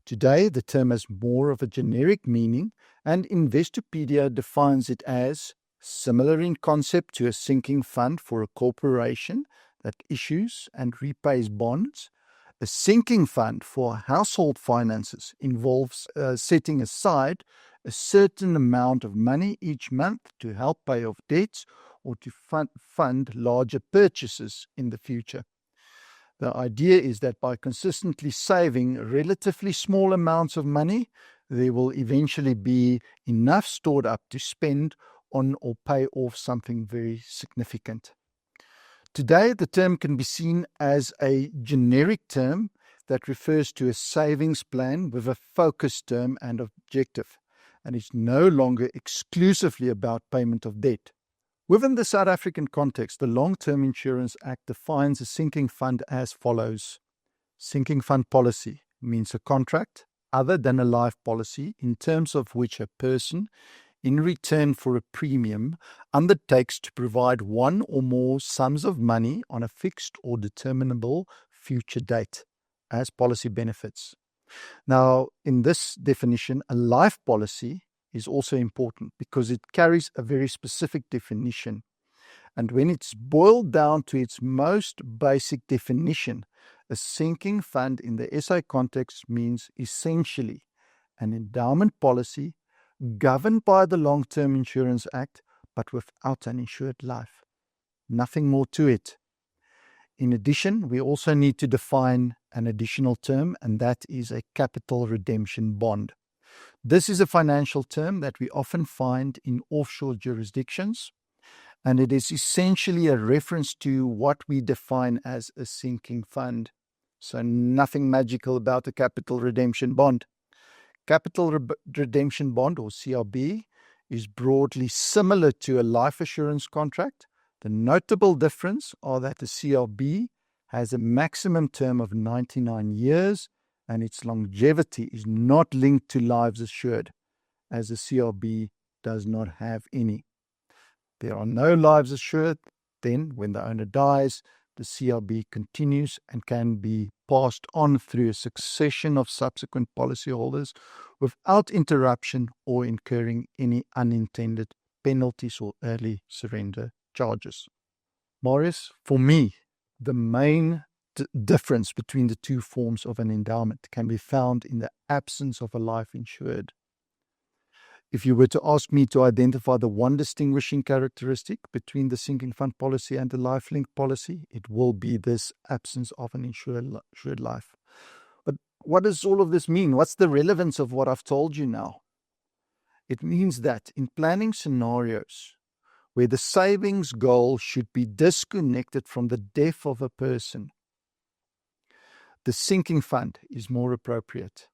Today, the term has more of a generic meaning, and Investopedia defines it as similar in concept to a sinking fund for a corporation that issues and repays bonds. A sinking fund for household finances involves setting aside a certain amount of money each month to help pay off debts or to fund larger purchases in the future. The idea is that by consistently saving relatively small amounts of money, there will eventually be enough stored up to spend on or pay off something very significant. Today, the term can be seen as a generic term that refers to a savings plan with a focused term and objective, and is no longer exclusively about payment of debt. Within the South African context, the Long-Term Insurance Act defines a sinking fund as follows. Sinking fund policy means a contract other than a life policy in terms of which a person, in return for a premium, undertakes to provide one or more sums of money on a fixed or determinable future date as policy benefits. Now, in this definition, a life policy is also important because it carries a very specific definition. And when it's boiled down to its most basic definition, a sinking fund in the SA context means essentially an endowment policy governed by the Long-Term Insurance Act, but without an insured life. Nothing more to it. In addition, we also need to define an additional term, and that is a capital redemption bond. This is a financial term that we often find in offshore jurisdictions, and it is essentially a reference to what we define as a sinking fund. So nothing magical about a capital redemption bond. Capital redemption bond, or CRB, is broadly similar to a life assurance contract. The notable difference are that the CRB has a maximum term of 99 years and its longevity is not linked to lives assured, as the CRB does not have any. There are no lives assured, then when the owner dies, the CRB continues and can be passed on through a succession of subsequent policyholders without interruption or incurring any unintended penalties or early surrender charges. Marius, for me, the main difference between the two forms of an endowment can be found in the absence of a life insured. If you were to ask me to identify the one distinguishing characteristic between the sinking fund policy and the life-linked policy, it will be this absence of an insured life. But what does all of this mean? What's the relevance of what I've told you now? It means that in planning scenarios where the savings goal should be disconnected from the death of a person, the sinking fund is more appropriate.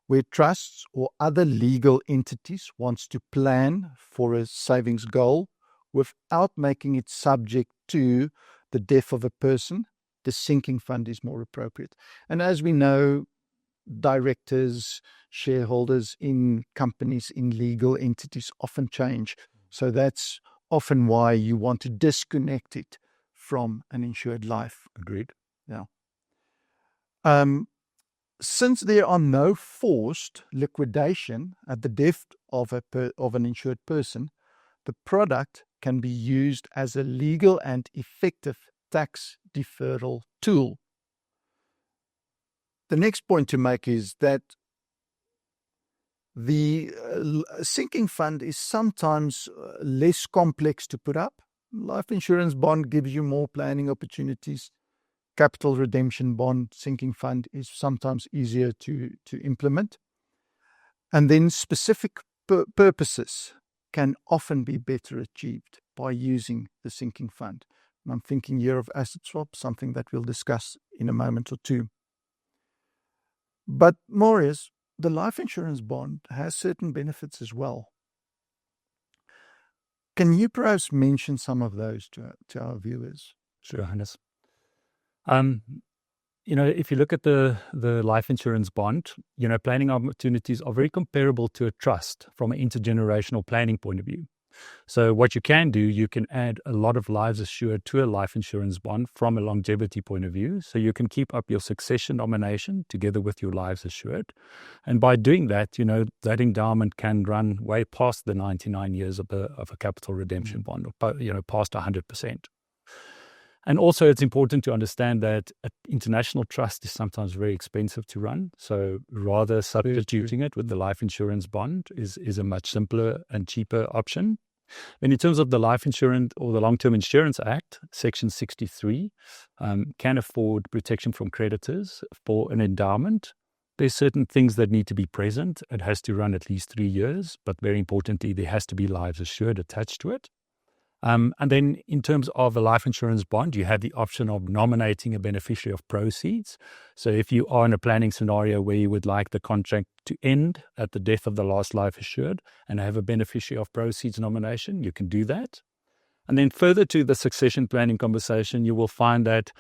Where trusts or other legal entities wants to plan for a savings goal without making it subject to the death of a person, the sinking fund is more appropriate. And as we know, directors, shareholders in companies, in legal entities often change. So that's often why you want to disconnect it from an insured life. Agreed. Yeah. Since there are no forced liquidation at the death of an insured person, the product can be used as a legal and effective tax deferral tool. The next point to make is that the sinking fund is sometimes less complex to put up. Life insurance bond gives you more planning opportunities. Capital redemption bond, sinking fund is sometimes easier to implement. And then specific purposes can often be better achieved by using the sinking fund. And I'm thinking here of asset swaps, something that we'll discuss in a moment or two. But Marius, the life insurance bond has certain benefits as well. Can you perhaps mention some of those to our viewers? Sure, Hannes. If you look at the life insurance bond, planning opportunities are very comparable to a trust from an intergenerational planning point of view. So what you can do, you can add a lot of lives assured to a life insurance bond from a longevity point of view. So you can keep up your succession nomination together with your lives assured. And by doing that, that endowment can run way past the 99 years of a capital redemption bond, or, past 100%. And also, it's important to understand that an international trust is sometimes very expensive to run. So rather substituting it with the life insurance bond is a much simpler and cheaper option. And in terms of the Life Insurance or the Long-Term Insurance Act, Section 63 can afford protection from creditors for an endowment. There's certain things that need to be present. It has to run at least 3 years, but very importantly, there has to be lives assured attached to it. And then in terms of a life insurance bond, you have the option of nominating a beneficiary of proceeds. So if you are in a planning scenario where you would like the contract to end at the death of the last life assured and have a beneficiary of proceeds nomination, you can do that. And then further to the succession planning conversation, you will find that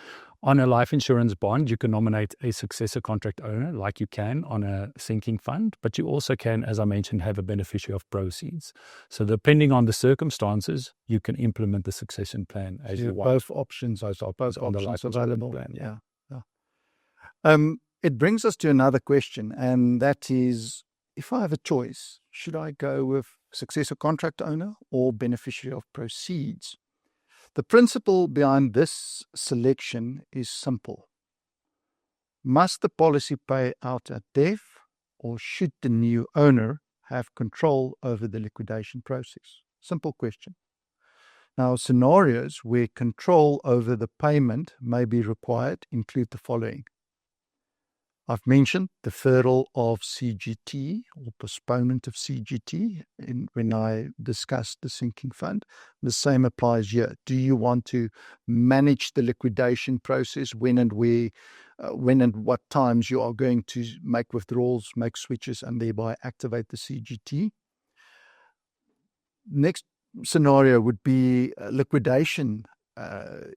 on a life insurance bond, you can nominate a successor contract owner like you can on a sinking fund, but you also can, as I mentioned, have a beneficiary of proceeds. So depending on the circumstances, you can implement the succession plan as you want. Both options are both on the life available. Plan, yeah. It brings us to another question, and that is, if I have a choice, should I go with successor contract owner or beneficiary of proceeds? The principle behind this selection is simple. Must the policy pay out at death, or should the new owner have control over the liquidation process? Simple question. Now, scenarios where control over the payment may be required include the following. I've mentioned deferral of CGT or postponement of CGT when I discussed the sinking fund. The same applies here. Do you want to manage the liquidation process, when and where, when and what times you are going to make withdrawals, make switches, and thereby activate the CGT? Next scenario would be liquidation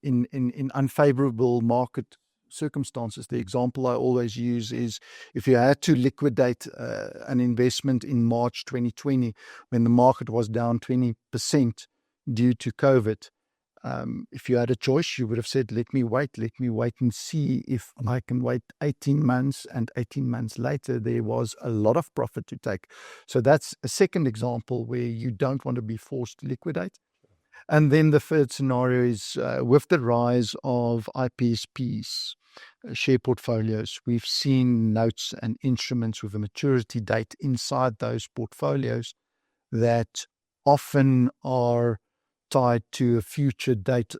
in unfavorable market circumstances. The example I always use is if you had to liquidate an investment in March 2020 when the market was down 20% due to COVID. If you had a choice, you would have said, let me wait and see if I can wait 18 months, and 18 months later there was a lot of profit to take. So that's a second example where you don't want to be forced to liquidate. And then the third scenario is with the rise of IPSPs, share portfolios. We've seen notes and instruments with a maturity date inside those portfolios that often are tied to a future date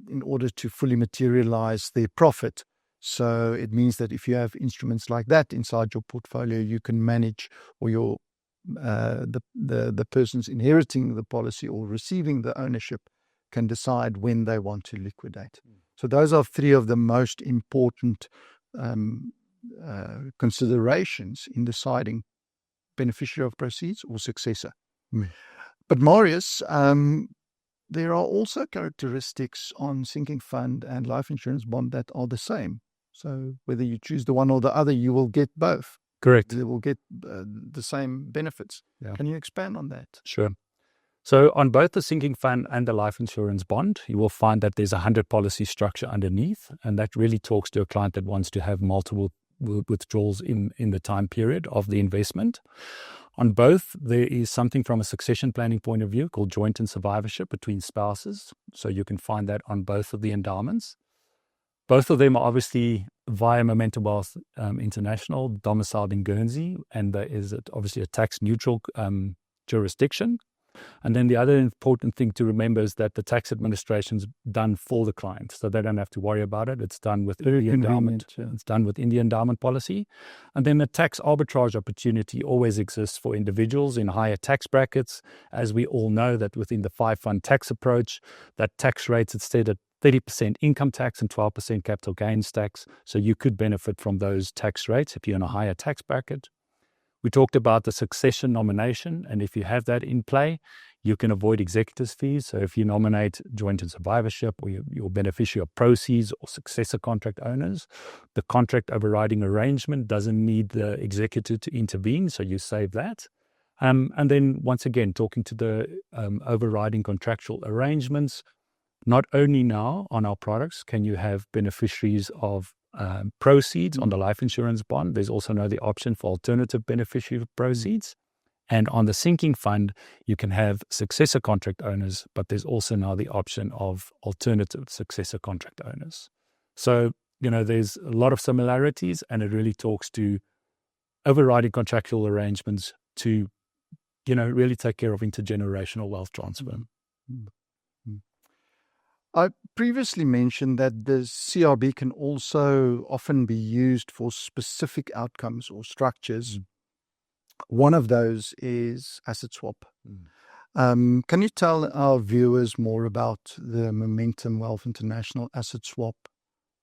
in order to fully materialize their profit. So it means that if you have instruments like that inside your portfolio, you can manage, or the persons inheriting the policy or receiving the ownership can decide when they want to liquidate. So those are three of the most important considerations in deciding beneficiary of proceeds or successor. But Marius, there are also characteristics on sinking fund and life insurance bond that are the same. So whether you choose the one or the other, you will get both. Correct. They will get the same benefits. Yeah. Can you expand on that? Sure. So on both the sinking fund and the life insurance bond, you will find that there's a 100 policy structure underneath, and that really talks to a client that wants to have multiple withdrawals in the time period of the investment. On both, there is something from a succession planning point of view called joint and survivorship between spouses. So you can find that on both of the endowments. Both of them are obviously via Momentum Wealth International, domiciled in Guernsey, and there is obviously a tax-neutral jurisdiction. And then the other important thing to remember is that the tax administration's done for the client, so they don't have to worry about it. It's done with the endowment. It's done with India endowment policy. And then the tax arbitrage opportunity always exists for individuals in higher tax brackets. As we all know that within the 5-fund tax approach, that tax rate's instead at 30% income tax and 12% capital gains tax. So you could benefit from those tax rates if you're in a higher tax bracket. We talked about the succession nomination, and if you have that in play, you can avoid executors' fees. So if you nominate joint and survivorship, or your beneficiary of proceeds or successor contract owners, the contract overriding arrangement doesn't need the executor to intervene, so you save that. And then once again, talking to the overriding contractual arrangements, not only now on our products can you have beneficiaries of proceeds on the life insurance bond, there's also now the option for alternative beneficiary of proceeds. And on the sinking fund, you can have successor contract owners, but there's also now the option of alternative successor contract owners. So, there's a lot of similarities, and it really talks to overriding contractual arrangements to, really take care of intergenerational wealth transfer. I previously mentioned that the CRB can also often be used for specific outcomes or structures. One of those is asset swap. Can you tell our viewers more about the Momentum Wealth International asset swap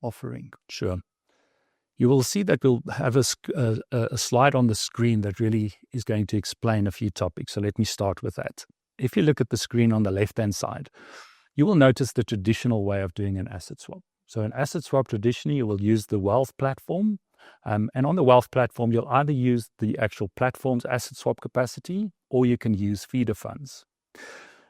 offering? Sure. You will see that we'll have a slide on the screen that really is going to explain a few topics. So let me start with that. If you look at the screen on the left-hand side, you will notice the traditional way of doing an asset swap. So an asset swap, traditionally, you will use the wealth platform. And on the wealth platform, you'll either use the actual platform's asset swap capacity, or you can use feeder funds.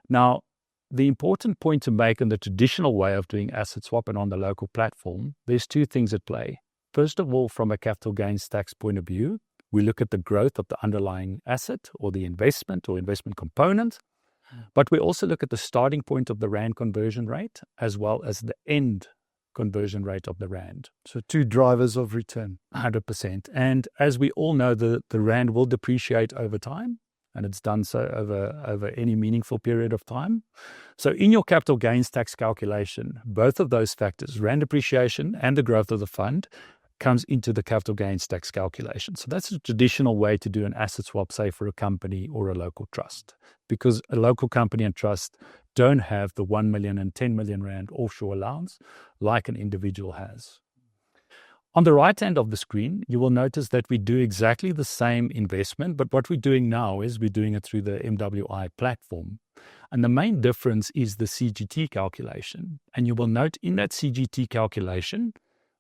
Now, the important point to make in the traditional way of doing asset swap and on the local platform, there's two things at play. First of all, from a capital gains tax point of view, we look at the growth of the underlying asset or the investment or investment component. But we also look at the starting point of the rand conversion rate as well as the end conversion rate of the rand. So two drivers of return. 100%. And as we all know, the rand will depreciate over time, and it's done so over any meaningful period of time. So in your capital gains tax calculation, both of those factors, rand depreciation and the growth of the fund, comes into the capital gains tax calculation. So that's a traditional way to do an asset swap, say for a company or a local trust, because a local company and trust don't have the 1 million and 10 million rand offshore allowance like an individual has. On the right hand of the screen, you will notice that we do exactly the same investment, but what we're doing now is we're doing it through the MWI platform. And the main difference is the CGT calculation. And you will note in that CGT calculation,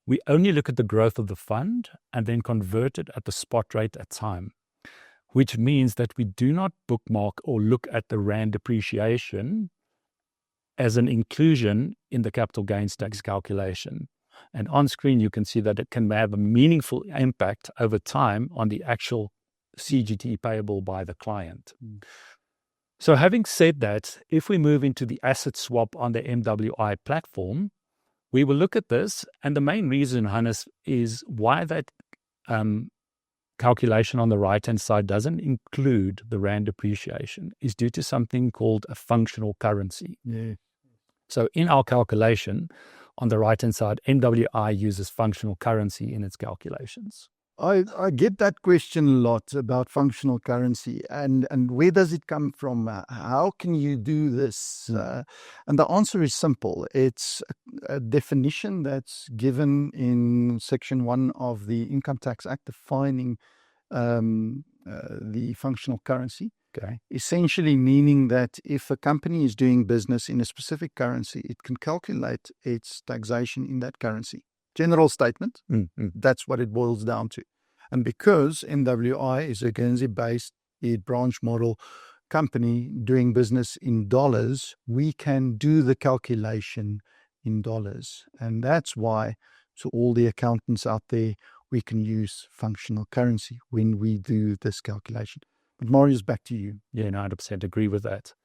we only look at the growth of the fund and then convert it at the spot rate at time, which means that we do not bookmark or look at the rand depreciation as an inclusion in the capital gains tax calculation. And on screen, you can see that it can have a meaningful impact over time on the actual CGT payable by the client. So having said that, if we move into the asset swap on the MWI platform, we will look at this, and the main reason, Hannes, is why that calculation on the right-hand side doesn't include the rand depreciation is due to something called a functional currency. Yeah. So in our calculation, on the right-hand side, MWI uses functional currency in its calculations. I get that question a lot about functional currency and where does it come from? How can you do this? And the answer is simple. It's a definition that's given in Section 1 of the Income Tax Act defining the functional currency. Okay. Essentially meaning that if a company is doing business in a specific currency, it can calculate its taxation in that currency. General statement, that's what it boils down to. And because MWI is a Guernsey-based branch model company doing business in dollars, we can do the calculation in dollars. And that's why, to all the accountants out there, we can use functional currency when we do this calculation. But Marius, back to you. Yeah, 100% agree with that.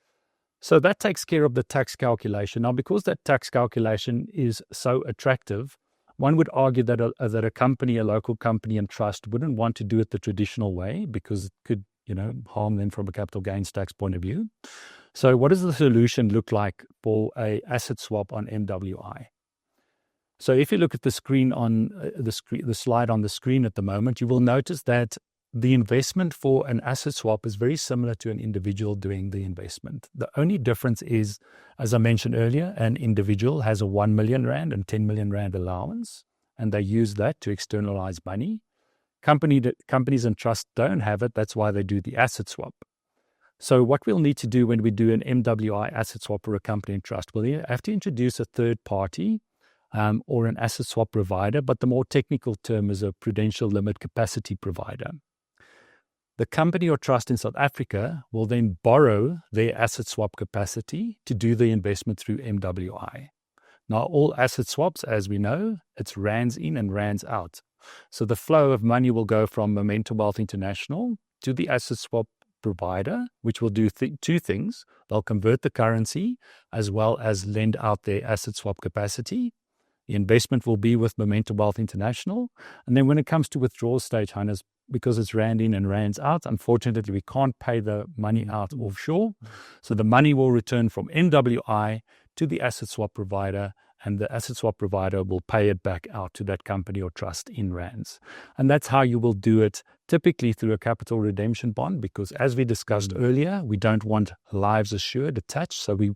So that takes care of the tax calculation. Now, because that tax calculation is so attractive, one would argue that a company, a local company and trust wouldn't want to do it the traditional way because it could harm them from a capital gains tax point of view. So what does the solution look like for a asset swap on MWI? So if you look at the screen on the slide on the screen at the moment, you will notice that the investment for an asset swap is very similar to an individual doing the investment. The only difference is, as I mentioned earlier, an individual has a 1 million rand and 10 million rand allowance, and they use that to externalize money. Companies and trusts don't have it. That's why they do the asset swap. So what we'll need to do when we do an MWI asset swap for a company and trust, we'll have to introduce a third party or an asset swap provider, but the more technical term is a prudential limit capacity provider. The company or trust in South Africa will then borrow their asset swap capacity to do the investment through MWI. Now, all asset swaps, as we know, it's rands in and rands out. So the flow of money will go from Momentum Wealth International to the asset swap provider, which will do two things. They'll convert the currency as well as lend out their asset swap capacity. The investment will be with Momentum Wealth International. And then when it comes to withdrawal stage, Hannes, because it's rand in and rands out, unfortunately, we can't pay the money out offshore. So the money will return from MWI to the asset swap provider, and the asset swap provider will pay it back out to that company or trust in rands. And that's how you will do it, typically through a capital redemption bond, because as we discussed earlier, we don't want lives assured attached, so we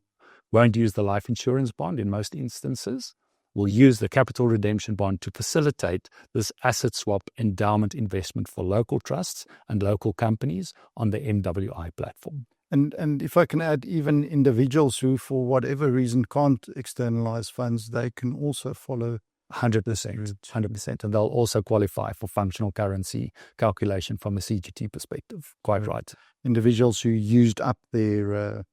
won't use the life insurance bond in most instances. We'll use the capital redemption bond to facilitate this asset swap endowment investment for local trusts and local companies on the MWI platform. And if I can add, even individuals who, for whatever reason, can't externalize funds, they can also follow 100%. And they'll also qualify for functional currency calculation from a CGT perspective. Quite right. Individuals who used up their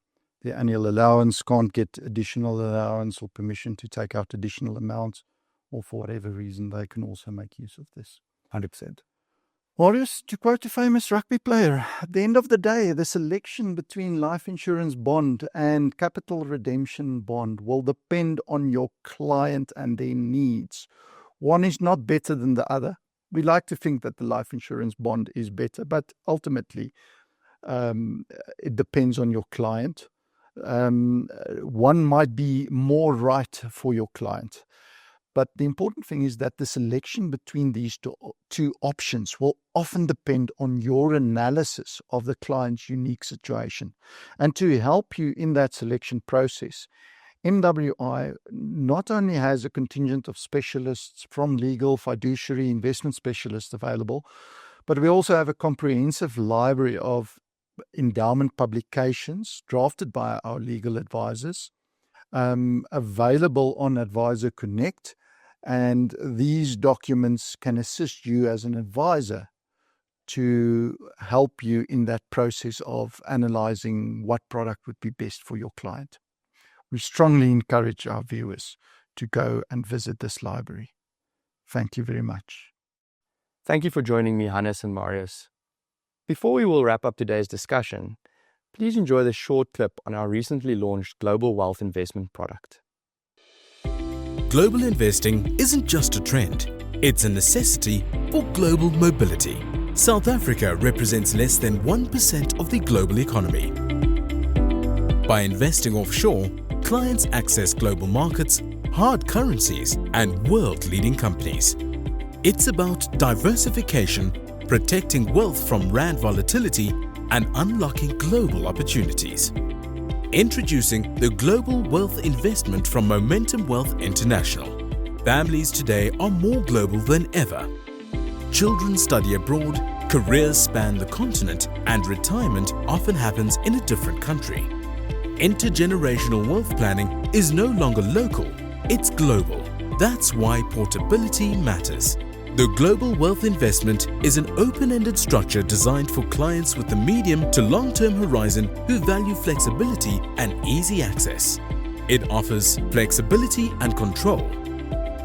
annual allowance can't get additional allowance or permission to take out additional amounts, or for whatever reason, they can also make use of this. 100%. Marius, to quote a famous rugby player, at the end of the day, the selection between life insurance bond and capital redemption bond will depend on your client and their needs. One is not better than the other. We like to think that the life insurance bond is better, but ultimately it depends on your client. One might be more right for your client. But the important thing is that the selection between these two options will often depend on your analysis of the client's unique situation. And to help you in that selection process, MWI not only has a contingent of specialists from legal, fiduciary, investment specialists available, but we also have a comprehensive library of endowment publications drafted by our legal advisors, available on Advisor Connect. And these documents can assist you as an advisor to help you in that process of analyzing what product would be best for your client. We strongly encourage our viewers to go and visit this library. Thank you very much. Thank you for joining me, Hannes and Marius. Before we will wrap up today's discussion, please enjoy this short clip on our recently launched Global Wealth Investment product. Global investing isn't just a trend, it's a necessity for global mobility. South Africa represents less than 1% of the global economy. By investing offshore, clients access global markets, hard currencies, and world-leading companies. It's about diversification, protecting wealth from rand volatility, and unlocking global opportunities. Introducing the Global Wealth Investment from Momentum Wealth International. Families today are more global than ever. Children study abroad, careers span the continent, and retirement often happens in a different country. Intergenerational wealth planning is no longer local, it's global. That's why portability matters. The Global Wealth Investment is an open-ended structure designed for clients with a medium to long-term horizon who value flexibility and easy access. It offers flexibility and control,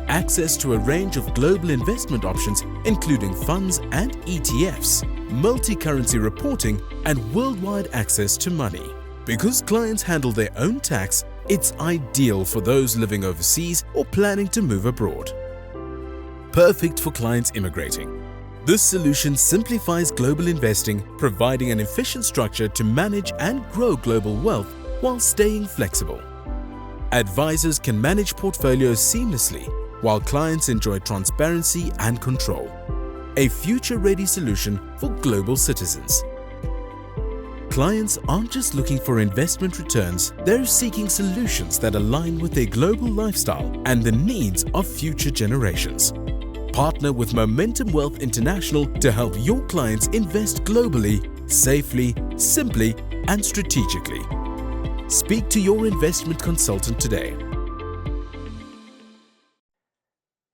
access to a range of global investment options including funds and ETFs, multi-currency reporting, and worldwide access to money. Because clients handle their own tax, it's ideal for those living overseas or planning to move abroad. Perfect for clients immigrating. This solution simplifies global investing, providing an efficient structure to manage and grow global wealth while staying flexible. Advisors can manage portfolios seamlessly, while clients enjoy transparency and control. A future-ready solution for global citizens. Clients aren't just looking for investment returns, they're seeking solutions that align with their global lifestyle and the needs of future generations. Partner with Momentum Wealth International to help your clients invest globally, safely, simply, and strategically. Speak to your investment consultant today.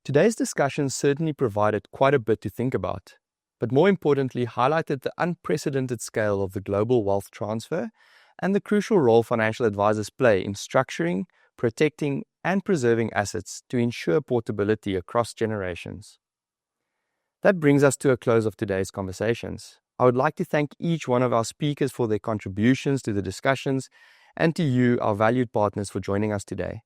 Today's discussion certainly provided quite a bit to think about, but more importantly highlighted the unprecedented scale of the global wealth transfer and the crucial role financial advisors play in structuring, protecting, and preserving assets to ensure portability across generations. That brings us to a close of today's conversations. I would like to thank each one of our speakers for their contributions to the discussions and to you, our valued partners, for joining us today.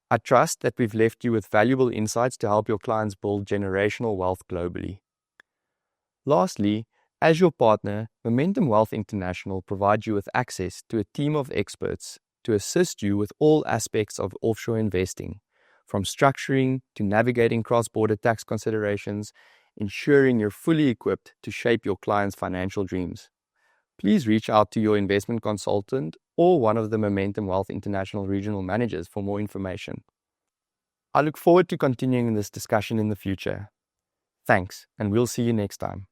I trust that we've left you with valuable insights to help your clients build generational wealth globally. Lastly, as your partner, Momentum Wealth International provides you with access to a team of experts to assist you with all aspects of offshore investing, from structuring to navigating cross-border tax considerations, ensuring you're fully equipped to shape your clients' financial dreams. Please reach out to your investment consultant or one of the Momentum Wealth International regional managers for more information. I look forward to continuing this discussion in the future. Thanks, and we'll see you next time.